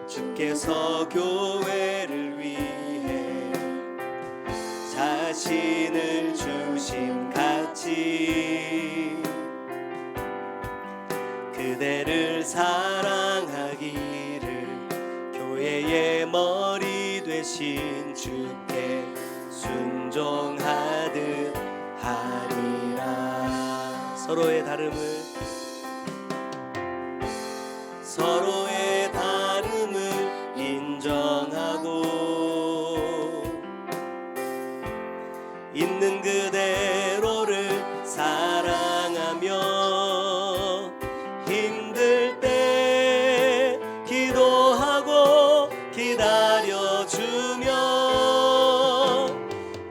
주께서 교회를 위해 자신을 주심같이 그대를 사랑하기를 교회의 머리 되신 주께 순종하듯 하리라. 서로의 다름을 인정하고 있는 그대로를 사랑하며 힘들 때 기도하고 기다려주며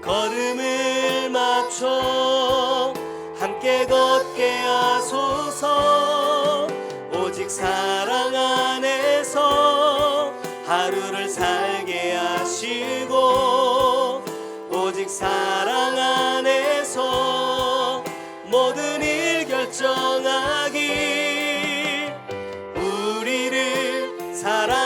걸음을 맞춰 함께 걷게 하소서. 오직 사랑 안에서 하루를 살게 하시고 오직 사랑 안에서 모든 일 결정하기. 우리를 사랑